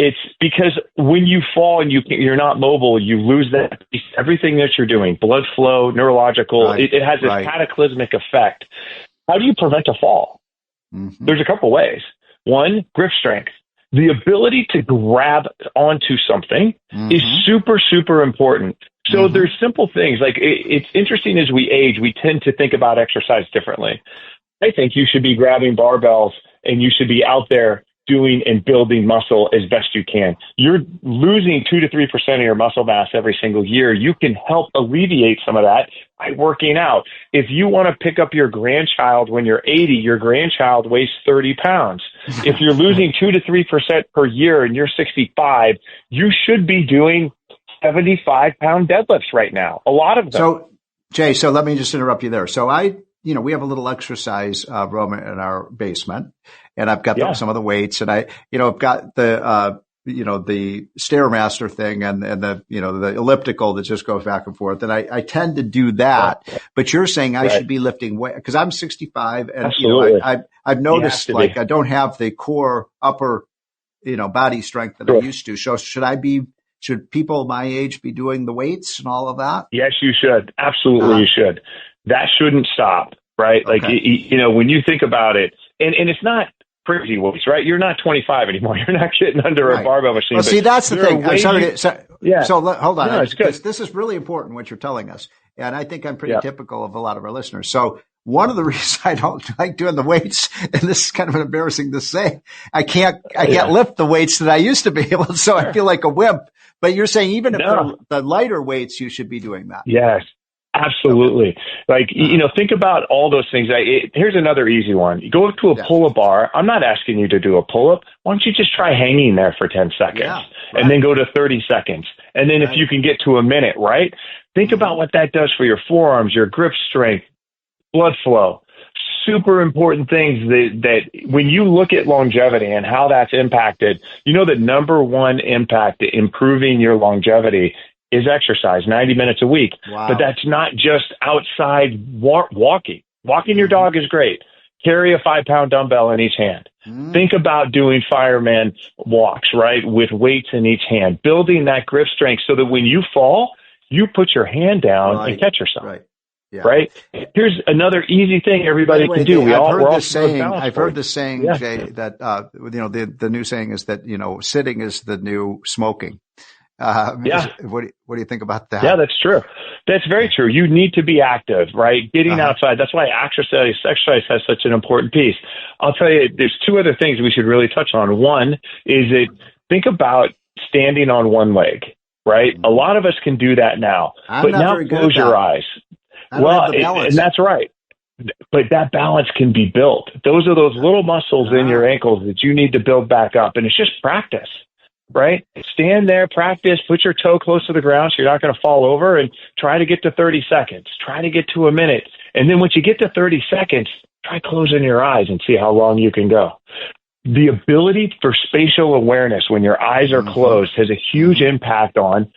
It's because when you fall and you're not mobile, you lose that everything that you're doing, blood flow, neurological. It has this cataclysmic effect. How do you prevent a fall? There's a couple ways. One, grip strength. The ability to grab onto something is super, super important. So there's simple things like it's interesting as we age, we tend to think about exercise differently. I think you should be grabbing barbells and you should be out there doing and building muscle as best you can. You're losing 2 to 3% of your muscle mass every single year. You can help alleviate some of that by working out. If you want to pick up your grandchild when you're 80, your grandchild weighs 30 pounds. If you're losing 2 to 3% per year and you're 65, you should be doing 75-pound deadlifts right now. A lot of them. So, Jay, let me just interrupt you there. So we have a little exercise room in our basement, and I've got some of the weights, and I've got the Stairmaster thing and the elliptical that just goes back and forth. And I tend to do that, but you're saying I should be lifting weight because I'm 65 and, I've noticed like I don't have the core upper, body strength that I used to. So should people my age be doing the weights and all of that? Yes, you should. Absolutely. You should. That shouldn't stop, right? Okay. Like, when you think about it, and it's not crazy weights, right? You're not 25 anymore. You're not getting under a barbell machine. Well, see, that's the thing. I'm sorry. So hold on. No, this is really important what you're telling us. And I think I'm pretty typical of a lot of our listeners. So one of the reasons I don't like doing the weights, and this is kind of embarrassing to say, I can't lift the weights that I used to be able to, so I feel like a wimp. But you're saying even if the lighter weights, you should be doing that. Yes. Absolutely. Like, think about all those things. Here's another easy one. You go up to a pull-up bar. I'm not asking you to do a pull-up. Why don't you just try hanging there for 10 seconds and then go to 30 seconds. And then if you can get to a minute, right? Think about what that does for your forearms, your grip strength, blood flow. Super important things that when you look at longevity and how that's impacted, the number one impact to improving your longevity is exercise, 90 minutes a week. Wow. But that's not just outside walking. Walking your dog is great. Carry a 5-pound dumbbell in each hand. Think about doing fireman walks, right, with weights in each hand, building that grip strength so that when you fall, you put your hand down and catch yourself. Right. Yeah. Right. Here's another easy thing everybody can do. I've heard this saying, Jay, that the new saying is that sitting is the new smoking. What do you think about that? Yeah, that's true. That's very true. You need to be active, right? Getting outside. That's why exercise has such an important piece. I'll tell you, there's 2 other things we should really touch on. One is think about standing on one leg, right? A lot of us can do that now, but now close your eyes. And that's right. But that balance can be built. Those are those little muscles in your ankles that you need to build back up. And it's just practice. Right? Stand there, practice, put your toe close to the ground so you're not going to fall over, and try to get to 30 seconds. Try to get to a minute. And then once you get to 30 seconds, try closing your eyes and see how long you can go. The ability for spatial awareness when your eyes are closed has a huge impact on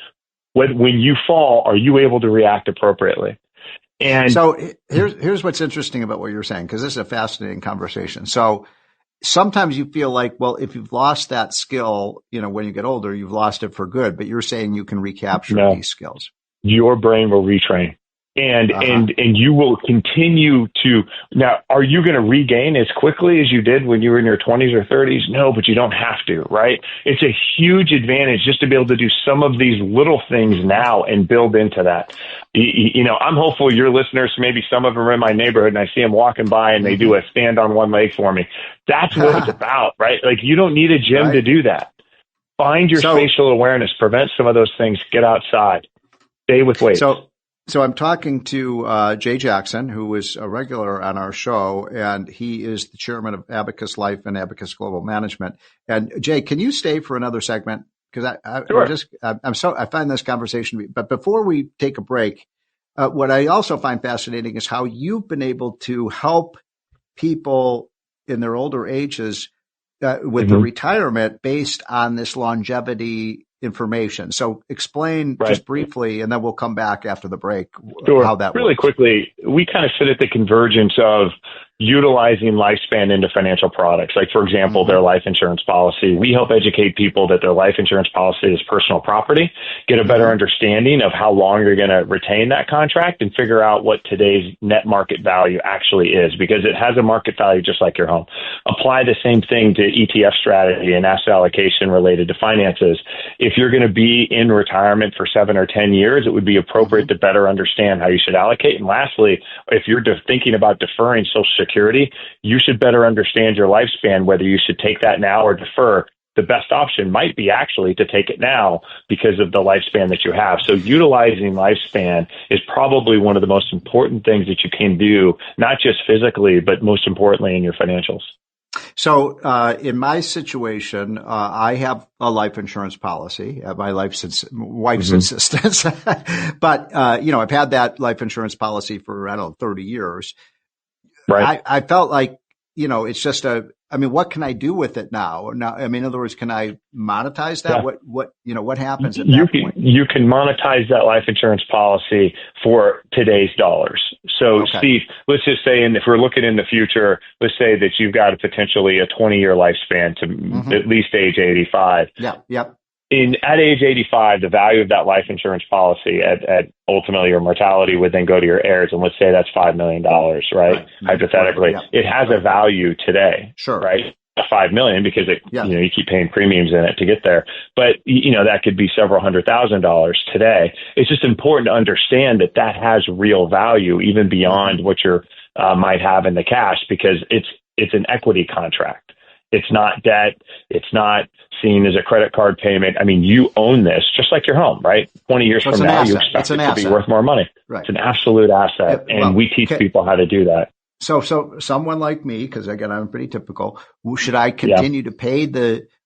When you fall, are you able to react appropriately? And so here's what's interesting about what you're saying, because this is a fascinating conversation. So sometimes you feel like, well, if you've lost that skill, when you get older, you've lost it for good, but you're saying you can recapture these skills. Your brain will retrain. And you will continue to. Now, are you going to regain as quickly as you did when you were in your 20s or 30s? No, but you don't have to, right? It's a huge advantage just to be able to do some of these little things now and build into that. I'm hopeful your listeners, maybe some of them are in my neighborhood and I see them walking by and they do a stand on one leg for me. That's what it's about, right? Like, you don't need a gym to do that. Find your spatial awareness, prevent some of those things, get outside, stay with weights. So I'm talking to Jay Jackson, who is a regular on our show, and he is the chairman of Abacus Life and Abacus Global Management. And Jay, can you stay for another segment? Because I find this conversation. But before we take a break, what I also find fascinating is how you've been able to help people in their older ages with the retirement based on this longevity information. So explain just briefly, and then we'll come back after the break, how that works. Really quickly, we kind of sit at the convergence of utilizing lifespan into financial products. Like, for example, their life insurance policy. We help educate people that their life insurance policy is personal property, get a better understanding of how long you're going to retain that contract, and figure out what today's net market value actually is, because it has a market value just like your home. Apply the same thing to ETF strategy and asset allocation related to finances. If you're going to be in retirement for 7 or 10 years, it would be appropriate to better understand how you should allocate. And lastly, if you're thinking about deferring Social Security, you should better understand your lifespan, whether you should take that now or defer. The best option might be actually to take it now because of the lifespan that you have. So utilizing lifespan is probably one of the most important things that you can do, not just physically, but most importantly in your financials. So in my situation, I have a life insurance policy at my wife's insistence. But, I've had that life insurance policy for, 30 years. Right. I felt like, it's just what can I do with it now? In other words, can I monetize that? Yeah. What happens at that point? You can monetize that life insurance policy for today's dollars. So, Steve, let's just say, if we're looking in the future, let's say that you've got potentially a 20-year lifespan to at least age 85. Yeah. Yep. At age 85, the value of that life insurance policy at ultimately your mortality would then go to your heirs. And let's say that's $5 million, right? Hypothetically, it has a value today, right? $5 million, because you keep paying premiums in it to get there. But, that could be several $100,000 today. It's just important to understand that has real value, even beyond what you might have in the cash, because it's an equity contract. It's not debt. It's not seen as a credit card payment. You own this just like your home, right? 20 years from now, you expect it to be worth more money. Right. It's an absolute asset. And we teach people how to do that. So someone like me, because again, I'm pretty typical, should I continue to pay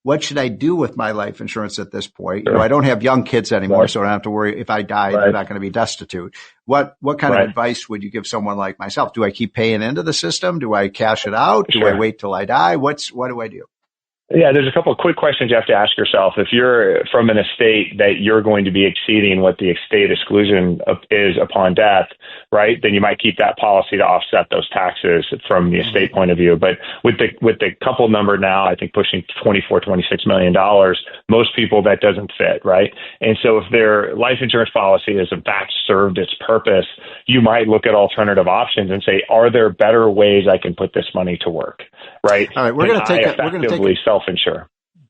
what should I do with my life insurance at this point? Sure. I don't have young kids anymore, so I don't have to worry if I die, they're not going to be destitute. What kind of advice would you give someone like myself? Do I keep paying into the system? Do I cash it out? Do I wait till I die? What do I do? Yeah, there's a couple of quick questions you have to ask yourself. If you're from an estate that you're going to be exceeding what the estate exclusion is upon death, right, then you might keep that policy to offset those taxes from the estate point of view. But with the couple number now, I think pushing $26 million, most people that doesn't fit, right? And so if their life insurance policy has in fact served its purpose, you might look at alternative options and say, are there better ways I can put this money to work, right? All right, we're going to take self-insure.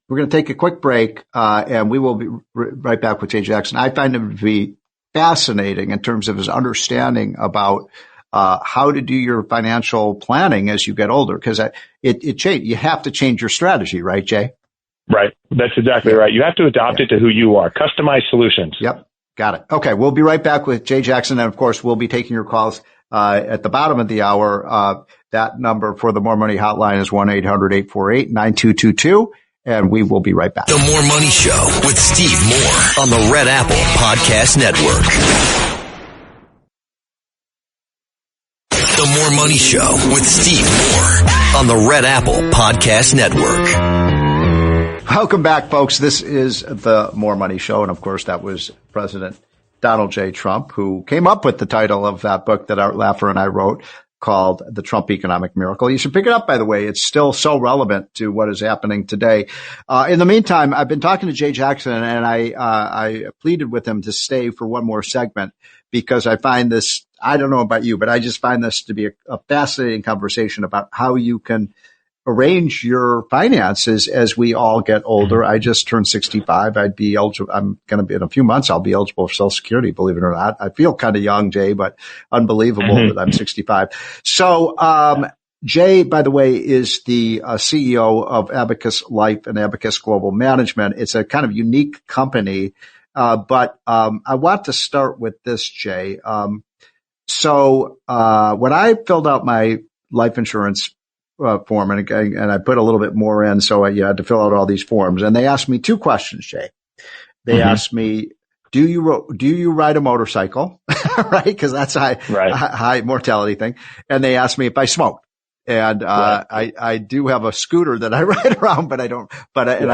We're going to take a quick break, and we will be right back with Jay Jackson. I find him to be fascinating in terms of his understanding about how to do your financial planning as you get older, because it change. You have to change your strategy, right, Jay? Right. That's exactly right. You have to adopt it to who you are. Customized solutions. Yep. Got it. Okay. We'll be right back with Jay Jackson. And of course, we'll be taking your calls at the bottom of the hour. That number for the More Money hotline is 1-800-848-9222. And we will be right back. The More Money Show with Steve Moore on the Red Apple Podcast Network. The More Money Show with Steve Moore on the Red Apple Podcast Network. Welcome back, folks. This is the More Money Show. And of course, that was President Donald J. Trump, who came up with the title of that book that Art Laffer and I wrote called The Trump Economic Miracle. You should pick it up, by the way. It's still so relevant to what is happening today. In the meantime, I've been talking to Jay Jackson, and I pleaded with him to stay for one more segment because I find this, I don't know about you, but I just find this to be a fascinating conversation about how you can arrange your finances as we all get older. I just turned 65. I'd be eligible. I'm going to be in a few months. I'll be eligible for Social Security, believe it or not. I feel kind of young, Jay, but unbelievable that I'm 65. So, Jay, by the way, is the CEO of Abacus Life and Abacus Global Management. It's a kind of unique company. But I want to start with this, Jay. So when I filled out my life insurance form, and I put a little bit more in, so you had to fill out all these forms. And they asked me two questions, Jay. They asked me, do you ride a motorcycle? Right? Because that's a high mortality thing. And they asked me if I smoke. And I do have a scooter that I ride around, but I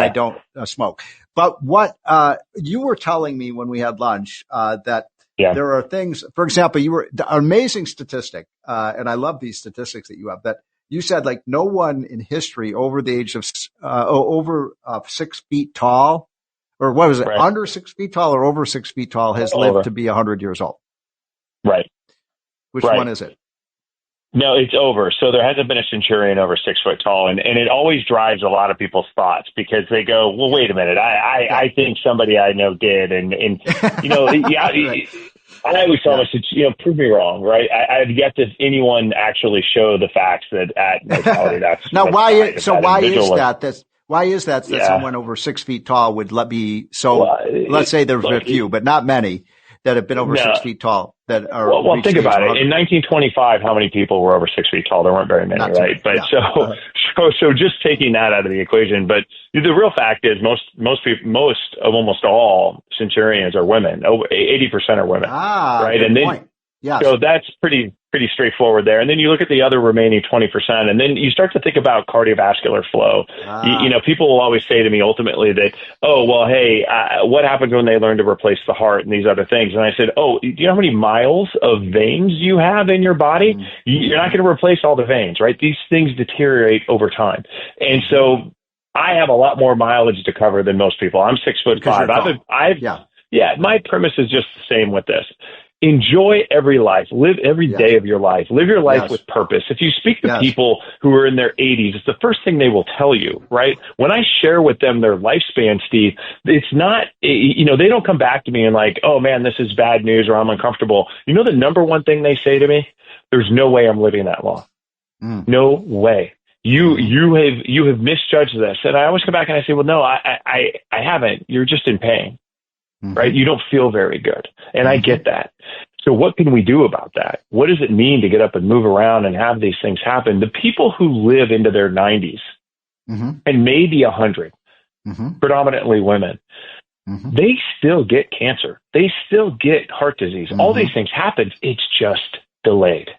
don't smoke. But what you were telling me when we had lunch that there are things, for example, an amazing statistic, and I love these statistics that you have, that you said like no one in history over the age of over 6 feet tall, or what was it, under 6 feet tall or over 6 feet tall has lived to be 100 years old. Right. Which one is it? No, it's over. So there hasn't been a centurion over 6 foot tall. And it always drives a lot of people's thoughts because they go, well, wait a minute. I think somebody I know did. And you know, I always tell them, I said, prove me wrong, right? I've yet to anyone actually show the facts that at mortality, that's now why is that someone over 6 feet tall would be so? Let's say there's a few, but not many that have been over 6 feet tall that are. Well, think about it. In 1925, how many people were over 6 feet tall? There weren't very many, right? But so just taking that out of the equation. But the real fact is most people, almost all centurions are women. Over 80% are women, right? And then, so that's pretty straightforward there. And then you look at the other remaining 20%, and then you start to think about cardiovascular flow. People will always say to me ultimately that, oh, well, hey, what happens when they learn to replace the heart and these other things? And I said, oh, do you know how many miles of veins you have in your body? You're not going to replace all the veins, right? These things deteriorate over time. And so I have a lot more mileage to cover than most people. I'm 6'5". My premise is just the same with this. Enjoy every life. Live every day of your life. Live your life with purpose. If you speak to people who are in their 80s, it's the first thing they will tell you, right? When I share with them their lifespan, Steve, it's not, they don't come back to me and like, oh man, this is bad news or I'm uncomfortable. You know the number one thing they say to me? There's no way I'm living that long. No way. You have misjudged this. And I always come back and I say, well, no, I haven't. You're just in pain. Right? You don't feel very good. And I get that. So what can we do about that? What does it mean to get up and move around and have these things happen? The people who live into their 90s and maybe 100, predominantly women, they still get cancer. They still get heart disease. All these things happen. It's just delayed.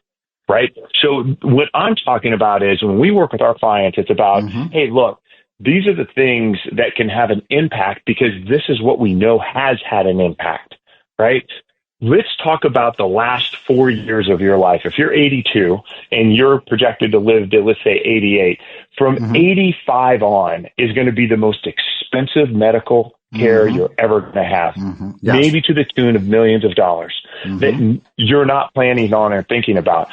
Right? So what I'm talking about is when we work with our clients, it's about, hey, look, these are the things that can have an impact because this is what we know has had an impact, right? Let's talk about the last 4 years of your life. If you're 82 and you're projected to live to, let's say, 88, from 85 on is going to be the most expensive medical care you're ever going to have, maybe to the tune of millions of dollars that you're not planning on or thinking about.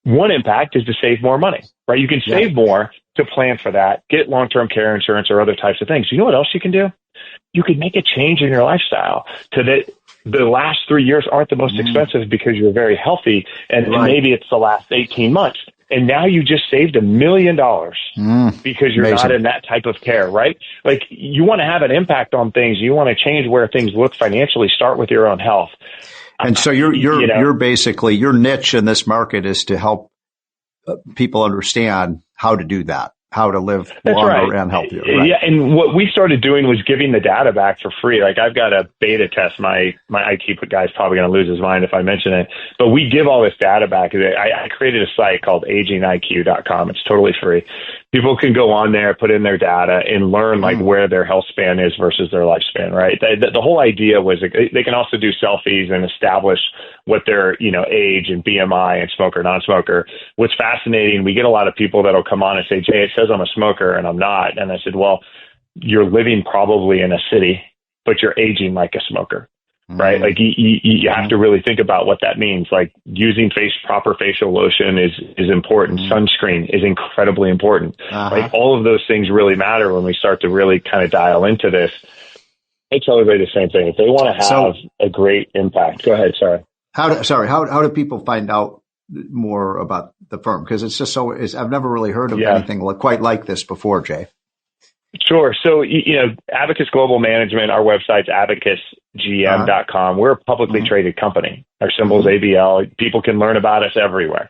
One impact is to save more money, right? You can save more to plan for that, get long-term care insurance or other types of things. You know what else you can do? You can make a change in your lifestyle to that the last 3 years aren't the most expensive because you're very healthy and maybe it's the last 18 months. And now you just saved $1 million because you're not in that type of care, right? Like you want to have an impact on things. You want to change where things look financially. Start with your own health. And so you're basically, your niche in this market is to help people understand how to do that, how to live longer and healthier. Right? Yeah. And what we started doing was giving the data back for free. Like I've got a beta test. My IT guy's probably going to lose his mind if I mention it, but we give all this data back. I created a site called agingiq.com. It's totally free. people can go on there, put in their data, and learn like where their health span is versus their lifespan, right? The whole idea was they can also do selfies and establish what their, age and BMI and smoker, non-smoker. What's fascinating, we get a lot of people that'll come on and say, Jay, it says I'm a smoker and I'm not. And I said, well, you're living probably in a city, but you're aging like a smoker. Right? Like you have to really think about what that means. Like using proper facial lotion is important. Sunscreen is incredibly important. Like all of those things really matter when we start to really kind of dial into this. I tell everybody the same thing. If they want to have a great impact, go ahead. Sorry. How do people find out more about the firm? Because it's just I've never really heard of anything quite like this before, Jay. Sure. So, Abacus Global Management, our website's abacusgm.com. We're a publicly traded company. Our symbol is ABL. People can learn about us everywhere.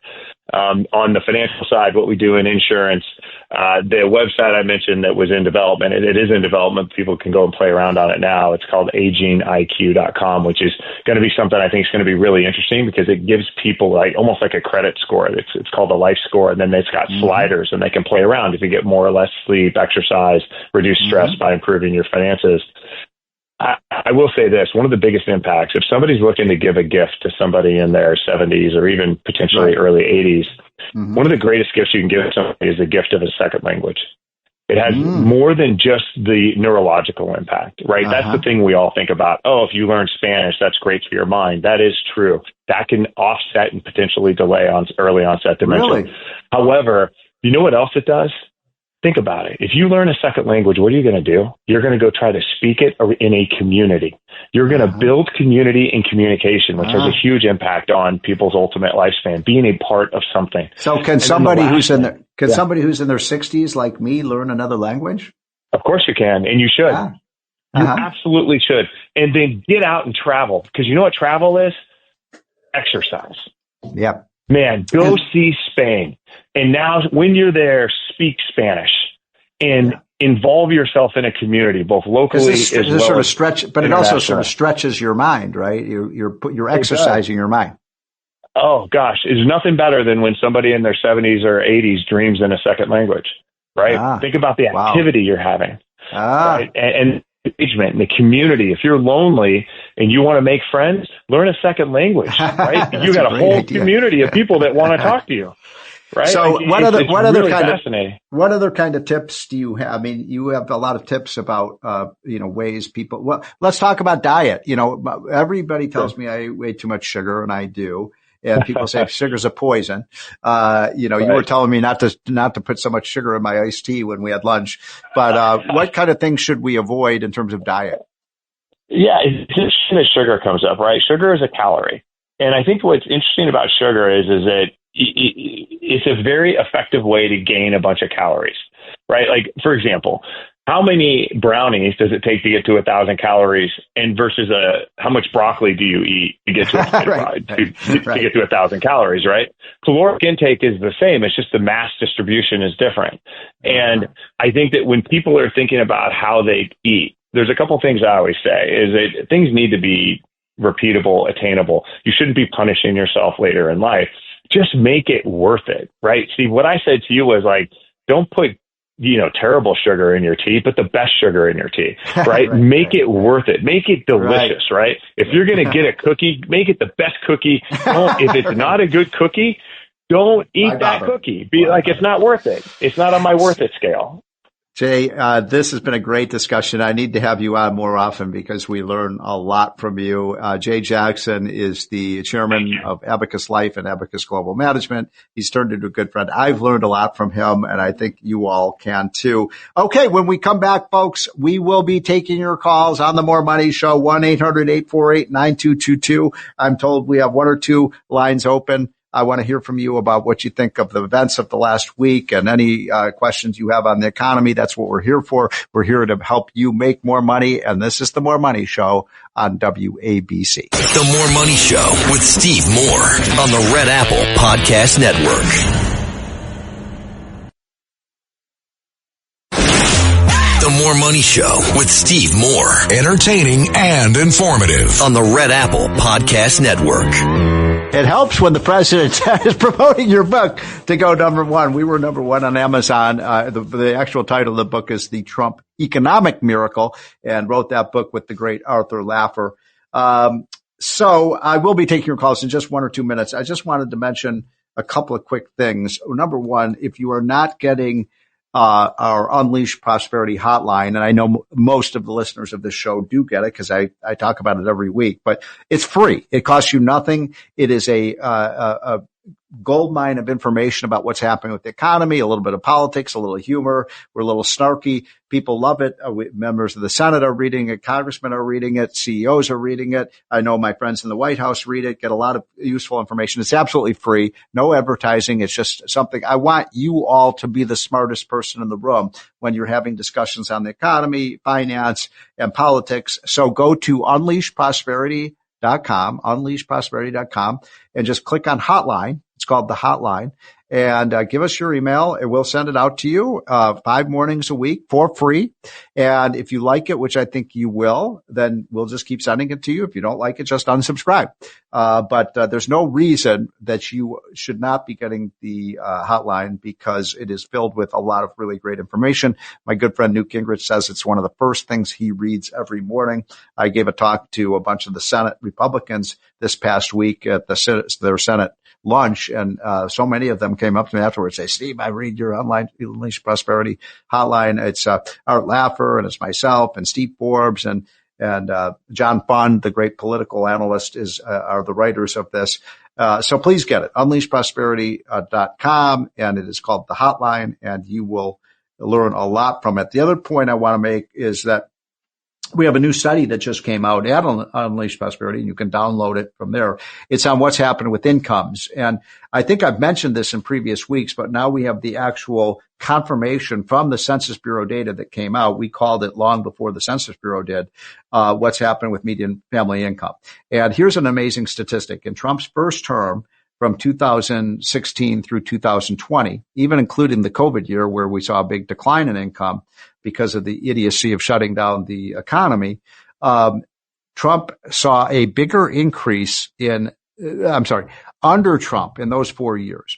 On the financial side, what we do in insurance, the website I mentioned that was in development, it is in development. People can go and play around on it now. It's called agingiq.com, which is going to be something I think is going to be really interesting because it gives people almost like a credit score. It's called a life score. And then it's got sliders and they can play around if you get more or less sleep, exercise, reduce stress by improving your finances. I will say this, one of the biggest impacts, if somebody's looking to give a gift to somebody in their 70s or even potentially early 80s, one of the greatest gifts you can give somebody is the gift of a second language. It has more than just the neurological impact, right? That's the thing we all think about. Oh, if you learn Spanish, that's great for your mind. That is true. That can offset and potentially delay on early onset dementia. Really? However, you know what else it does? Think about it. If you learn a second language, what are you going to do? You're going to go try to speak it in a community. You're going to build community and communication, which has a huge impact on people's ultimate lifespan, being a part of something. So can somebody who's in their 60s like me learn another language? Of course you can, and you should. You absolutely should. And then get out and travel, because you know what travel is? Exercise. Yep. Man, go see Spain. And now when you're there, speak Spanish and involve yourself in a community, both locally as well sort of as stretch, but it also sort of stretches your mind, right? You're exercising your mind. Oh gosh, there's nothing better than when somebody in their 70s or 80s dreams in a second language, right? Think about the activity you're having, right? And engagement in the community. If you're lonely and you want to make friends, learn a second language, right? You got a whole community of people that want to talk to you, right? So what other kind of tips do you have? I mean, you have a lot of tips about, ways people, well, let's talk about diet. Everybody tells me I eat too much sugar, and I do. And people say sugar's a poison. You were telling me not to put so much sugar in my iced tea when we had lunch. But what kind of things should we avoid in terms of diet? Yeah, it's interesting that sugar comes up, right? Sugar is a calorie. And I think what's interesting about sugar is that it's a very effective way to gain a bunch of calories, right? Like, for example, how many brownies does it take to get to 1,000 calories, and versus how much broccoli do you eat to get to to get to 1,000 calories, right? Caloric intake is the same. It's just the mass distribution is different. And I think that when people are thinking about how they eat, there's a couple things I always say is that things need to be repeatable, attainable. You shouldn't be punishing yourself later in life. Just make it worth it, right? Steve, what I said to you was don't put terrible sugar in your tea, but the best sugar in your tea, right? Make it worth it. Make it delicious, right? If you're going to get a cookie, make it the best cookie. If it's not a good cookie, don't eat that cookie. It's not worth it. It's not on my worth it scale. Jay, this has been a great discussion. I need to have you on more often because we learn a lot from you. Jay Jackson is the chairman of Abacus Life and Abacus Global Management. He's turned into a good friend. I've learned a lot from him, and I think you all can too. Okay, when we come back, folks, we will be taking your calls on the More Money Show, 1-800-848-9222. I'm told we have one or two lines open. I want to hear from you about what you think of the events of the last week and any questions you have on the economy. That's what we're here for. We're here to help you make more money, and this is the More Money Show on WABC. The More Money Show with Steve Moore on the Red Apple Podcast Network. The More Money Show with Steve Moore. Entertaining and informative on the Red Apple Podcast Network. It helps when the president is promoting your book to go number one. We were number one on Amazon. The actual title of the book is The Trump Economic Miracle, and wrote that book with the great Arthur Laffer. So I will be taking your calls in just 1 or 2 minutes. I just wanted to mention a couple of quick things. Number one, if you are not getting our Unleash Prosperity hotline, and I know most of the listeners of this show do get it because I talk about it every week, but it's free. It costs you nothing. It is a gold mine of information about what's happening with the economy, a little bit of politics, a little humor. We're a little snarky. People love it. Members of the Senate are reading it. Congressmen are reading it. CEOs are reading it. I know my friends in the White House read it, get a lot of useful information. It's absolutely free. No advertising. It's just something. I want you all to be the smartest person in the room when you're having discussions on the economy, finance, and politics. So go to unleashprosperity.com, and just click on hotline. It's called the hotline, and give us your email and we'll send it out to you 5 mornings a week for free. And if you like it, which I think you will, then we'll just keep sending it to you. If you don't like it, just unsubscribe. But there's no reason that you should not be getting the hotline, because it is filled with a lot of really great information. My good friend Newt Gingrich says it's one of the first things he reads every morning. I gave a talk to a bunch of the Senate Republicans this past week at their Senate lunch, and so many of them came up to me afterwards and say, Steve, I read your online Unleash Prosperity hotline. It's Art Laffer, and it's myself and Steve Forbes and John Fund, the great political analyst, are the writers of this. So please get it, unleashprosperity.com, and it is called the hotline, and you will learn a lot from it. The other point I want to make is that we have a new study that just came out at Unleash Prosperity, and you can download it from there. It's on what's happened with incomes. And I think I've mentioned this in previous weeks, but now we have the actual confirmation from the Census Bureau data that came out. We called it long before the Census Bureau did, what's happened with median family income. And here's an amazing statistic. In Trump's first term, from 2016 through 2020, even including the COVID year where we saw a big decline in income because of the idiocy of shutting down the economy, Trump saw a bigger increase under Trump in those 4 years.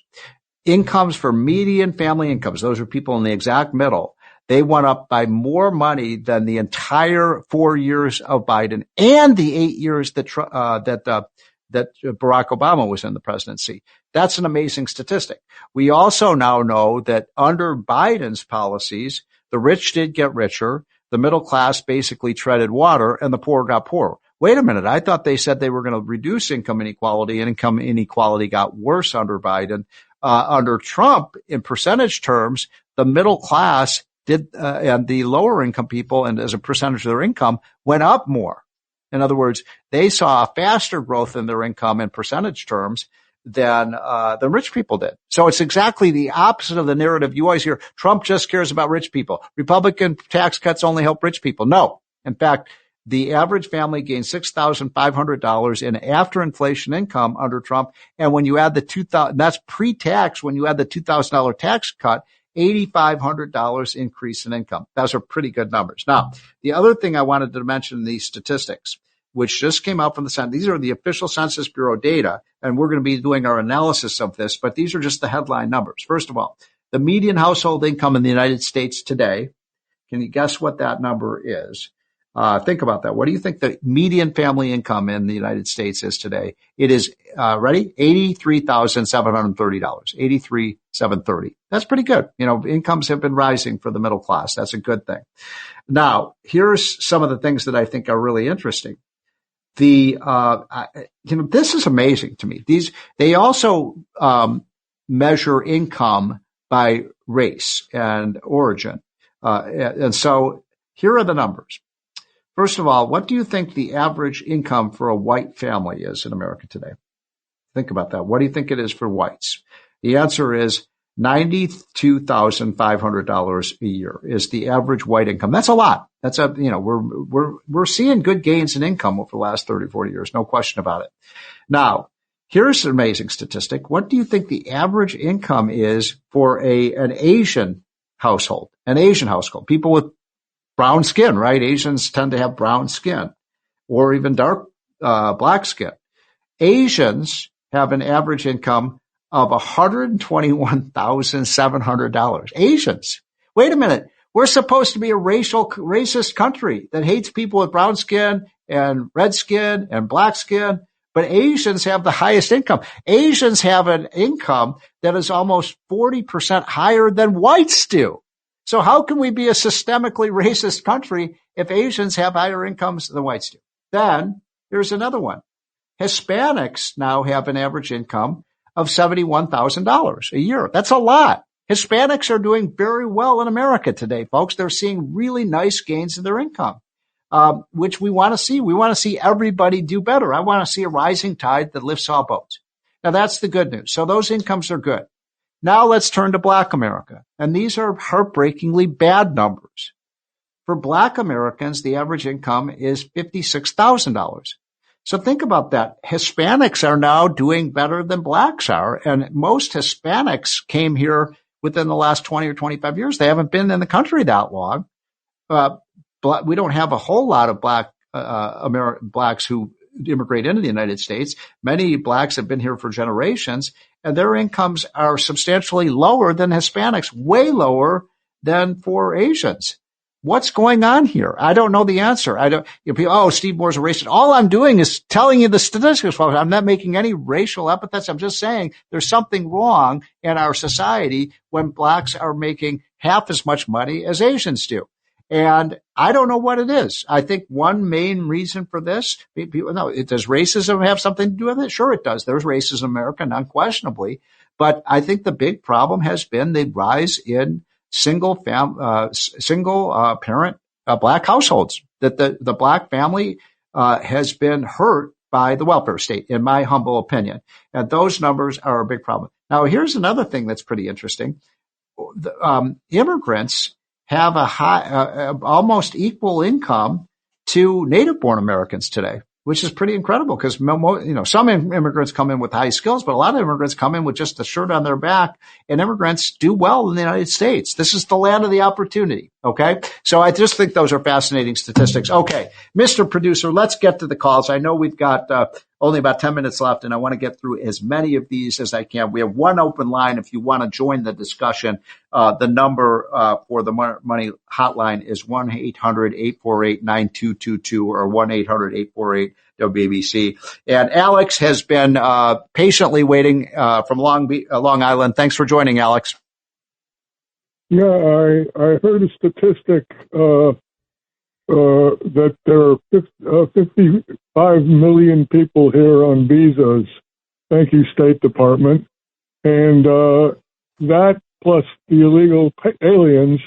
Incomes for median family incomes, those are people in the exact middle, they went up by more money than the entire 4 years of Biden and the 8 years that Barack Obama was in the presidency. That's an amazing statistic. We also now know that under Biden's policies, the rich did get richer, the middle class basically treaded water, and the poor got poorer. Wait a minute. I thought they said they were going to reduce income inequality, and income inequality got worse under Biden. Under Trump, in percentage terms, the middle class did, and the lower income people, and as a percentage of their income, went up more. In other words, they saw a faster growth in their income in percentage terms than the rich people did. So it's exactly the opposite of the narrative you always hear. Trump just cares about rich people. Republican tax cuts only help rich people. No. In fact, the average family gained $6,500 in after inflation income under Trump. And when you add the that's pre-tax, when you add the $2,000 tax cut, $8,500 increase in income. Those are pretty good numbers. Now, the other thing I wanted to mention in these statistics, which just came out from the Census, these are the official Census Bureau data, and we're going to be doing our analysis of this, but these are just the headline numbers. First of all, the median household income in the United States today, can you guess what that number is? Think about that. What do you think the median family income in the United States is today? It is, ready? $83,730. $83,730. That's pretty good. You know, incomes have been rising for the middle class. That's a good thing. Now, here's some of the things that I think are really interesting. This is amazing to me. They also, measure income by race and origin. And so here are the numbers. First of all, what do you think the average income for a white family is in America today? Think about that. What do you think it is for whites? The answer is $92,500 a year is the average white income. That's a lot. We're seeing good gains in income over the last 30, 40 years. No question about it. Now, here's an amazing statistic. What do you think the average income is for an Asian household? An Asian household, people with brown skin, right? Asians tend to have brown skin or even dark, black skin. Asians have an average income of $121,700. Asians. Wait a minute. We're supposed to be a racist country that hates people with brown skin and red skin and black skin, but Asians have the highest income. Asians have an income that is almost 40% higher than whites do. So how can we be a systemically racist country if Asians have higher incomes than whites do? Then there's another one. Hispanics now have an average income of $71,000 a year. That's a lot. Hispanics are doing very well in America today, folks. They're seeing really nice gains in their income, which we want to see. We want to see everybody do better. I want to see a rising tide that lifts all boats. Now, that's the good news. So those incomes are good. Now let's turn to Black America. And these are heartbreakingly bad numbers. For Black Americans, the average income is $56,000. So think about that. Hispanics are now doing better than blacks are. And most Hispanics came here within the last 20 or 25 years. They haven't been in the country that long. We don't have a whole lot of blacks who immigrate into the United States. Many blacks have been here for generations, and their incomes are substantially lower than Hispanics, way lower than for Asians. What's going on here? I don't know the answer. Steve Moore's a racist. All I'm doing is telling you the statistics, folks. I'm not making any racial epithets. I'm just saying there's something wrong in our society when blacks are making half as much money as Asians do. And I don't know what it is. I think one main reason for this, does racism have something to do with it? Sure it does. There's racism in America, unquestionably. But I think the big problem has been the rise in single parent black households, that the black family has been hurt by the welfare state, in my humble opinion. And those numbers are a big problem. Now, here's another thing that's pretty interesting. Immigrants have a high, almost equal income to native-born Americans today, which is pretty incredible because, some immigrants come in with high skills, but a lot of immigrants come in with just a shirt on their back, and immigrants do well in the United States. This is the land of the opportunity. Okay. So I just think those are fascinating statistics. Okay. Mr. Producer, let's get to the calls. I know we've got only about 10 minutes left, and I want to get through as many of these as I can. We have one open line. If you want to join the discussion, the number for the Money Hotline is 1-800-848-9222 or 1-800-848-WABC. And Alex has been patiently waiting from Long Island. Thanks for joining, Alex. Yeah, I heard a statistic that there are 55 million people here on visas. Thank you, State Department. And that plus the illegal aliens,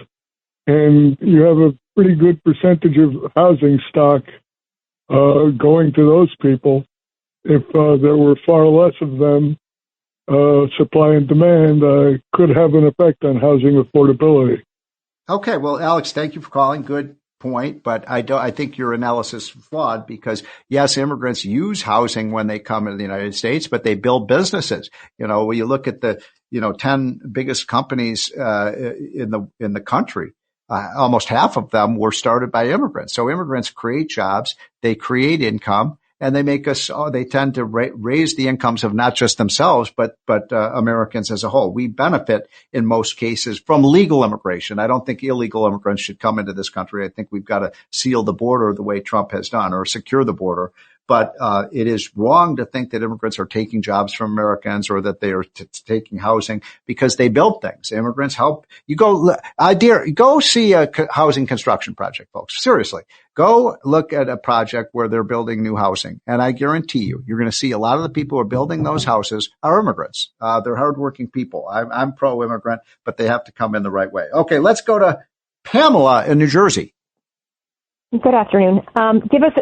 and you have a pretty good percentage of housing stock going to those people. If there were far less of them, supply and demand could have an effect on housing affordability. Okay, well, Alex, thank you for calling. Good point, but I think your analysis is flawed because yes, immigrants use housing when they come into the United States, but they build businesses. When you look at the 10 biggest companies in the country, almost half of them were started by immigrants. So immigrants create jobs, they create income, and they tend to raise the incomes of not just themselves, but Americans as a whole. We benefit in most cases from legal immigration. I don't think illegal immigrants should come into this country. I think we've got to seal the border the way Trump has done or secure the border. But it is wrong to think that immigrants are taking jobs from Americans or that they are taking housing because they build things. Immigrants help. You go see a housing construction project, folks. Seriously, go look at a project where they're building new housing, and I guarantee you're going to see a lot of the people who are building those houses are immigrants. They're hardworking people. I'm pro-immigrant, but they have to come in the right way. Okay, let's go to Pamela in New Jersey. Good afternoon. Give us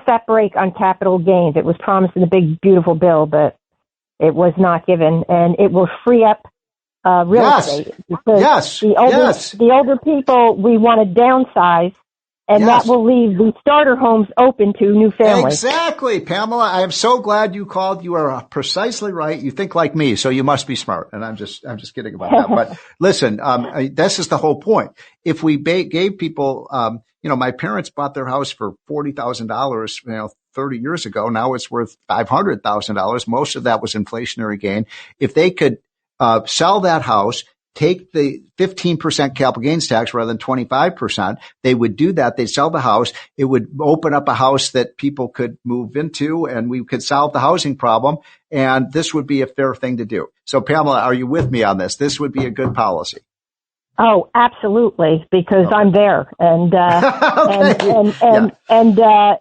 that break on capital gains. It was promised in the big, beautiful bill, but it was not given, and it will free up real estate. Because the older people, we want to downsize, and that will leave the starter homes open to new families. Exactly, Pamela. I am so glad you called. You are precisely right. You think like me, so you must be smart. And I'm just kidding about that. But listen, this is the whole point. If we gave people, my parents bought their house for $40,000, 30 years ago. Now it's worth $500,000. Most of that was inflationary gain. If they could sell that house, take the 15% capital gains tax rather than 25%, they would do that. They'd sell the house. It would open up a house that people could move into, and we could solve the housing problem. And this would be a fair thing to do. So, Pamela, are you with me on this? This would be a good policy. Oh, absolutely, because I'm there, and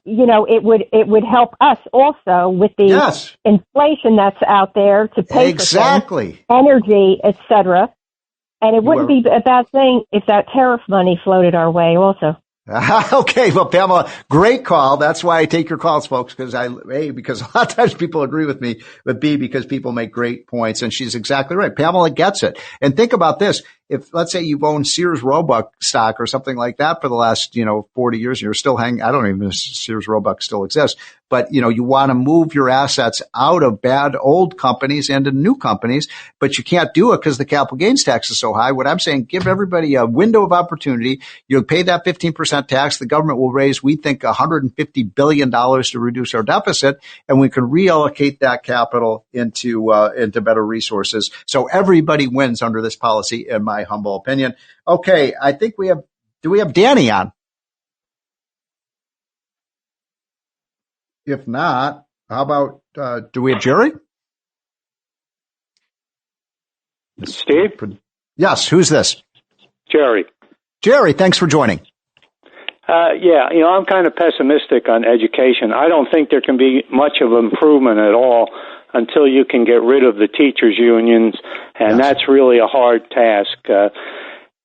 it would help us also with the inflation that's out there to pay for things, energy, etc. And it wouldn't be a bad thing if that tariff money floated our way also. Okay. Well, Pamela, great call. That's why I take your calls, folks, because because a lot of times people agree with me, but B, because people make great points. And she's exactly right. Pamela gets it. And think about this. If, let's say, you've owned Sears Roebuck stock or something like that for the last, 40 years, and you're still hanging, I don't even know if Sears Roebuck still exists, but, you want to move your assets out of bad old companies into new companies, but you can't do it because the capital gains tax is so high. What I'm saying, give everybody a window of opportunity. You'll pay that 15% tax. The government will raise, we think, $150 billion to reduce our deficit, and we can reallocate that capital into better resources. So everybody wins under this policy, in my humble opinion. Okay, I think do we have Danny on? If not, how about, do we have Jerry? Steve? Yes, who's this? Jerry. Jerry, thanks for joining. I'm kind of pessimistic on education. I don't think there can be much of improvement at all until you can get rid of the teachers' unions, and that's really a hard task.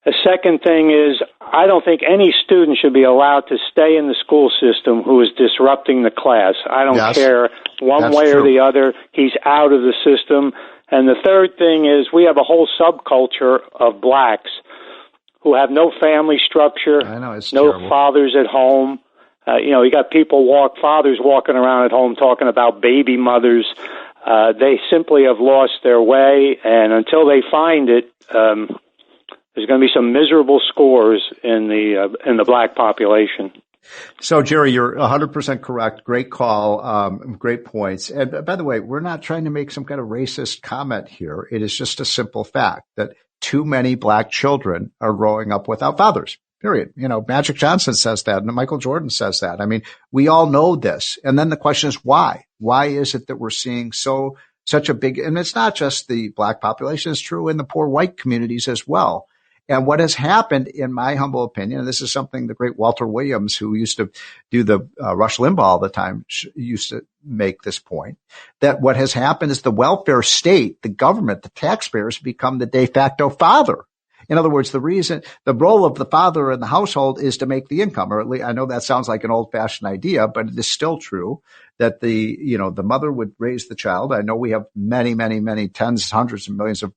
The second thing is, I don't think any student should be allowed to stay in the school system who is disrupting the class. I don't care one way or the other. He's out of the system. And the third thing is, we have a whole subculture of blacks who have no family structure, no fathers at home. You got fathers walking around at home talking about baby mothers. They simply have lost their way, and until they find it, there's going to be some miserable scores in the black population. So, Jerry, you're 100% correct. Great call. Great points. And by the way, we're not trying to make some kind of racist comment here. It is just a simple fact that too many black children are growing up without fathers. Period. Magic Johnson says that, and Michael Jordan says that. I mean, we all know this. And then the question is why? Why is it that we're seeing such a big, and it's not just the black population, it's true in the poor white communities as well. And what has happened, in my humble opinion, and this is something the great Walter Williams, who used to do the Rush Limbaugh all the time, used to make this point, that what has happened is the welfare state, the government, the taxpayers become the de facto father. In other words, the role of the father in the household is to make the income, or at least I know that sounds like an old-fashioned idea, but it is still true that the mother would raise the child. I know we have many, many, many tens, hundreds of millions of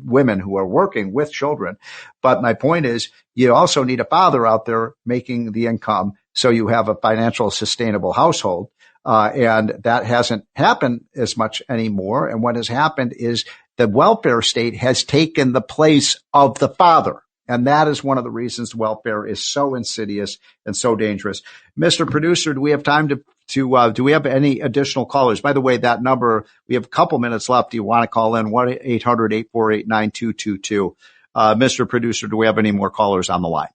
women who are working with children. But my point is, you also need a father out there making the income so you have a financial sustainable household. And that hasn't happened as much anymore. And what has happened is the welfare state has taken the place of the father. And that is one of the reasons welfare is so insidious and so dangerous. Mr. Producer, do we have time do we have any additional callers? By the way, that number, we have a couple minutes left. Do you want to call in? 1-800-848-9222. Mr. Producer, do we have any more callers on the line?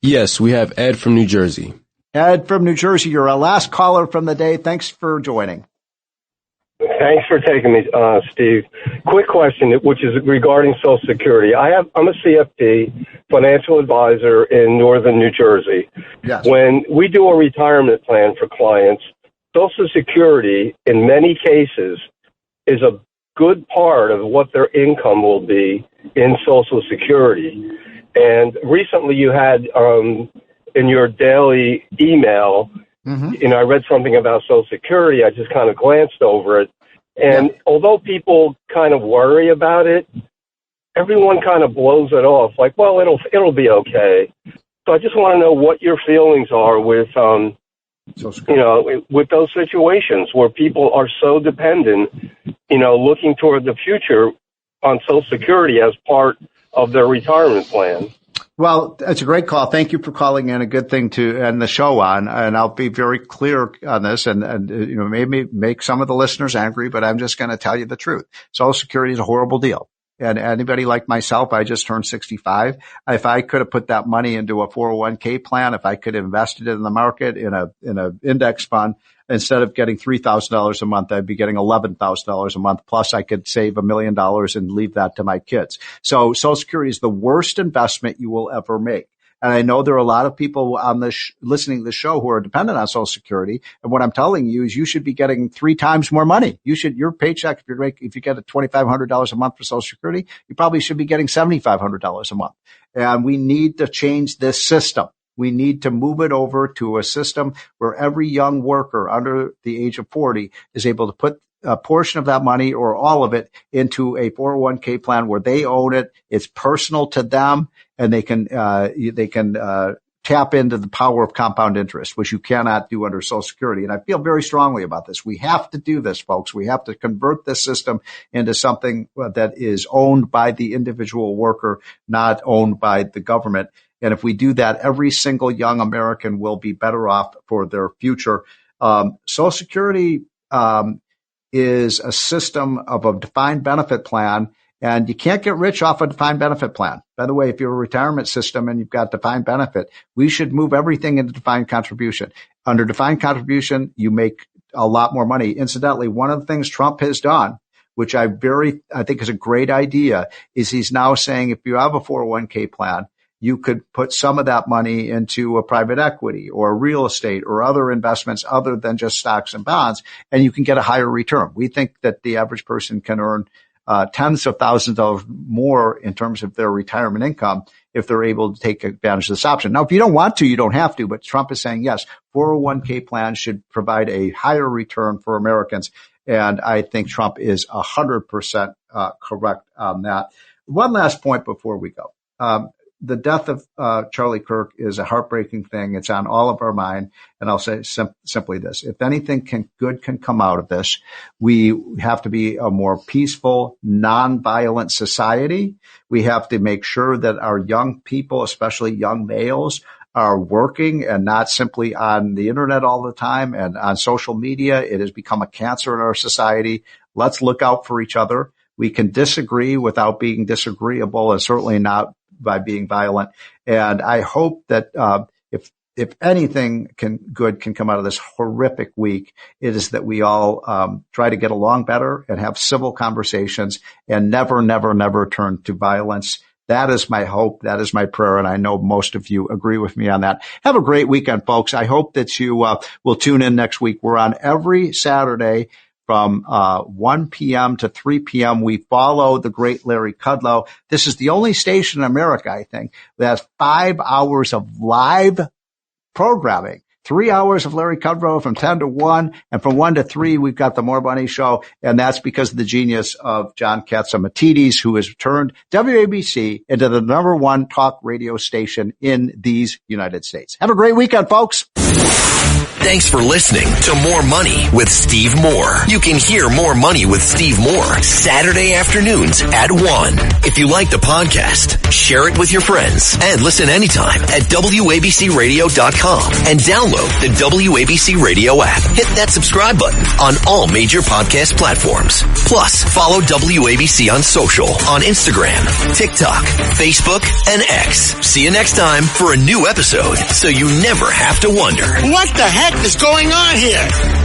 Yes, we have Ed from New Jersey. Ed from New Jersey, you're our last caller from the day. Thanks for joining. Thanks for taking me, Steve. Quick question, which is regarding Social Security. I'm a CFP, financial advisor in northern New Jersey. Yes. When we do a retirement plan for clients, Social Security, in many cases, is a good part of what their income will be in Social Security. And recently you had, in your daily email, I read something about Social Security. I just kind of glanced over it. And although people kind of worry about it, everyone kind of blows it off like, well, it'll be okay. So I just want to know what your feelings are with, with those situations where people are so dependent, looking toward the future on Social Security as part of their retirement plan. Well, it's a great call. Thank you for calling in. A good thing to end the show on. And I'll be very clear on this and maybe make some of the listeners angry, but I'm just going to tell you the truth. Social Security is a horrible deal. And anybody like myself, I just turned 65. If I could have put that money into a 401k plan, if I could have invested it in the market in a index fund, instead of getting $3,000 a month, I'd be getting $11,000 a month. Plus I could save $1 million and leave that to my kids. So Social Security is the worst investment you will ever make. And I know there are a lot of people on this listening to the show who are dependent on Social Security. And what I'm telling you is you should be getting 3 times more money. Your paycheck, if you get $2,500 a month for Social Security, you probably should be getting $7,500 a month. And we need to change this system. We need to move it over to a system where every young worker under the age of 40 is able to put a portion of that money or all of it into a 401k plan where they own it. It's personal to them, and they can tap into the power of compound interest, which you cannot do under Social Security. And I feel very strongly about this. We have to do this, folks. We have to convert this system into something that is owned by the individual worker, not owned by the government. And if we do that, every single young American will be better off for their future. Social Security is a system of a defined benefit plan, and you can't get rich off a defined benefit plan. By the way, if you're a retirement system and you've got defined benefit, we should move everything into defined contribution. Under defined contribution, you make a lot more money. Incidentally, one of the things Trump has done, which I think is a great idea, is he's now saying if you have a 401k plan, you could put some of that money into a private equity or real estate or other investments other than just stocks and bonds, and you can get a higher return. We think that the average person can earn tens of thousands of dollars more in terms of their retirement income if they're able to take advantage of this option. Now, if you don't want to, you don't have to, but Trump is saying, yes, 401k plans should provide a higher return for Americans. And I think Trump is 100% correct on that. One last point before we go. The death of Charlie Kirk is a heartbreaking thing. It's on all of our mind. And I'll say simply this. If anything good can come out of this, we have to be a more peaceful, nonviolent society. We have to make sure that our young people, especially young males, are working and not simply on the internet all the time and on social media. It has become a cancer in our society. Let's look out for each other. We can disagree without being disagreeable, and certainly not by being violent. And I hope that if anything good can come out of this horrific week, it is that we all try to get along better and have civil conversations and never turn to violence. That is my hope. That is my prayer. And I know most of you agree with me on that. Have a great weekend, folks. I hope that you will tune in next week. We're on every Saturday from 1 p.m. to 3 p.m. We follow the great Larry Kudlow. This is the only station in America, I think, that has 5 hours of live programming. 3 hours of Larry Kudlow from 10 to 1, and from 1 to 3, we've got the More Money Show, and that's because of the genius of John Catsimatidis, who has turned WABC into the #1 talk radio station in these United States. Have a great weekend, folks. Thanks for listening to More Money with Steve Moore. You can hear More Money with Steve Moore Saturday afternoons at 1. If you like the podcast, share it with your friends and listen anytime at WABCRadio.com and download the WABC Radio app. Hit that subscribe button on all major podcast platforms. Plus, follow WABC on social on Instagram, TikTok, Facebook, and X. See you next time for a new episode so you never have to wonder. What the heck is going on here?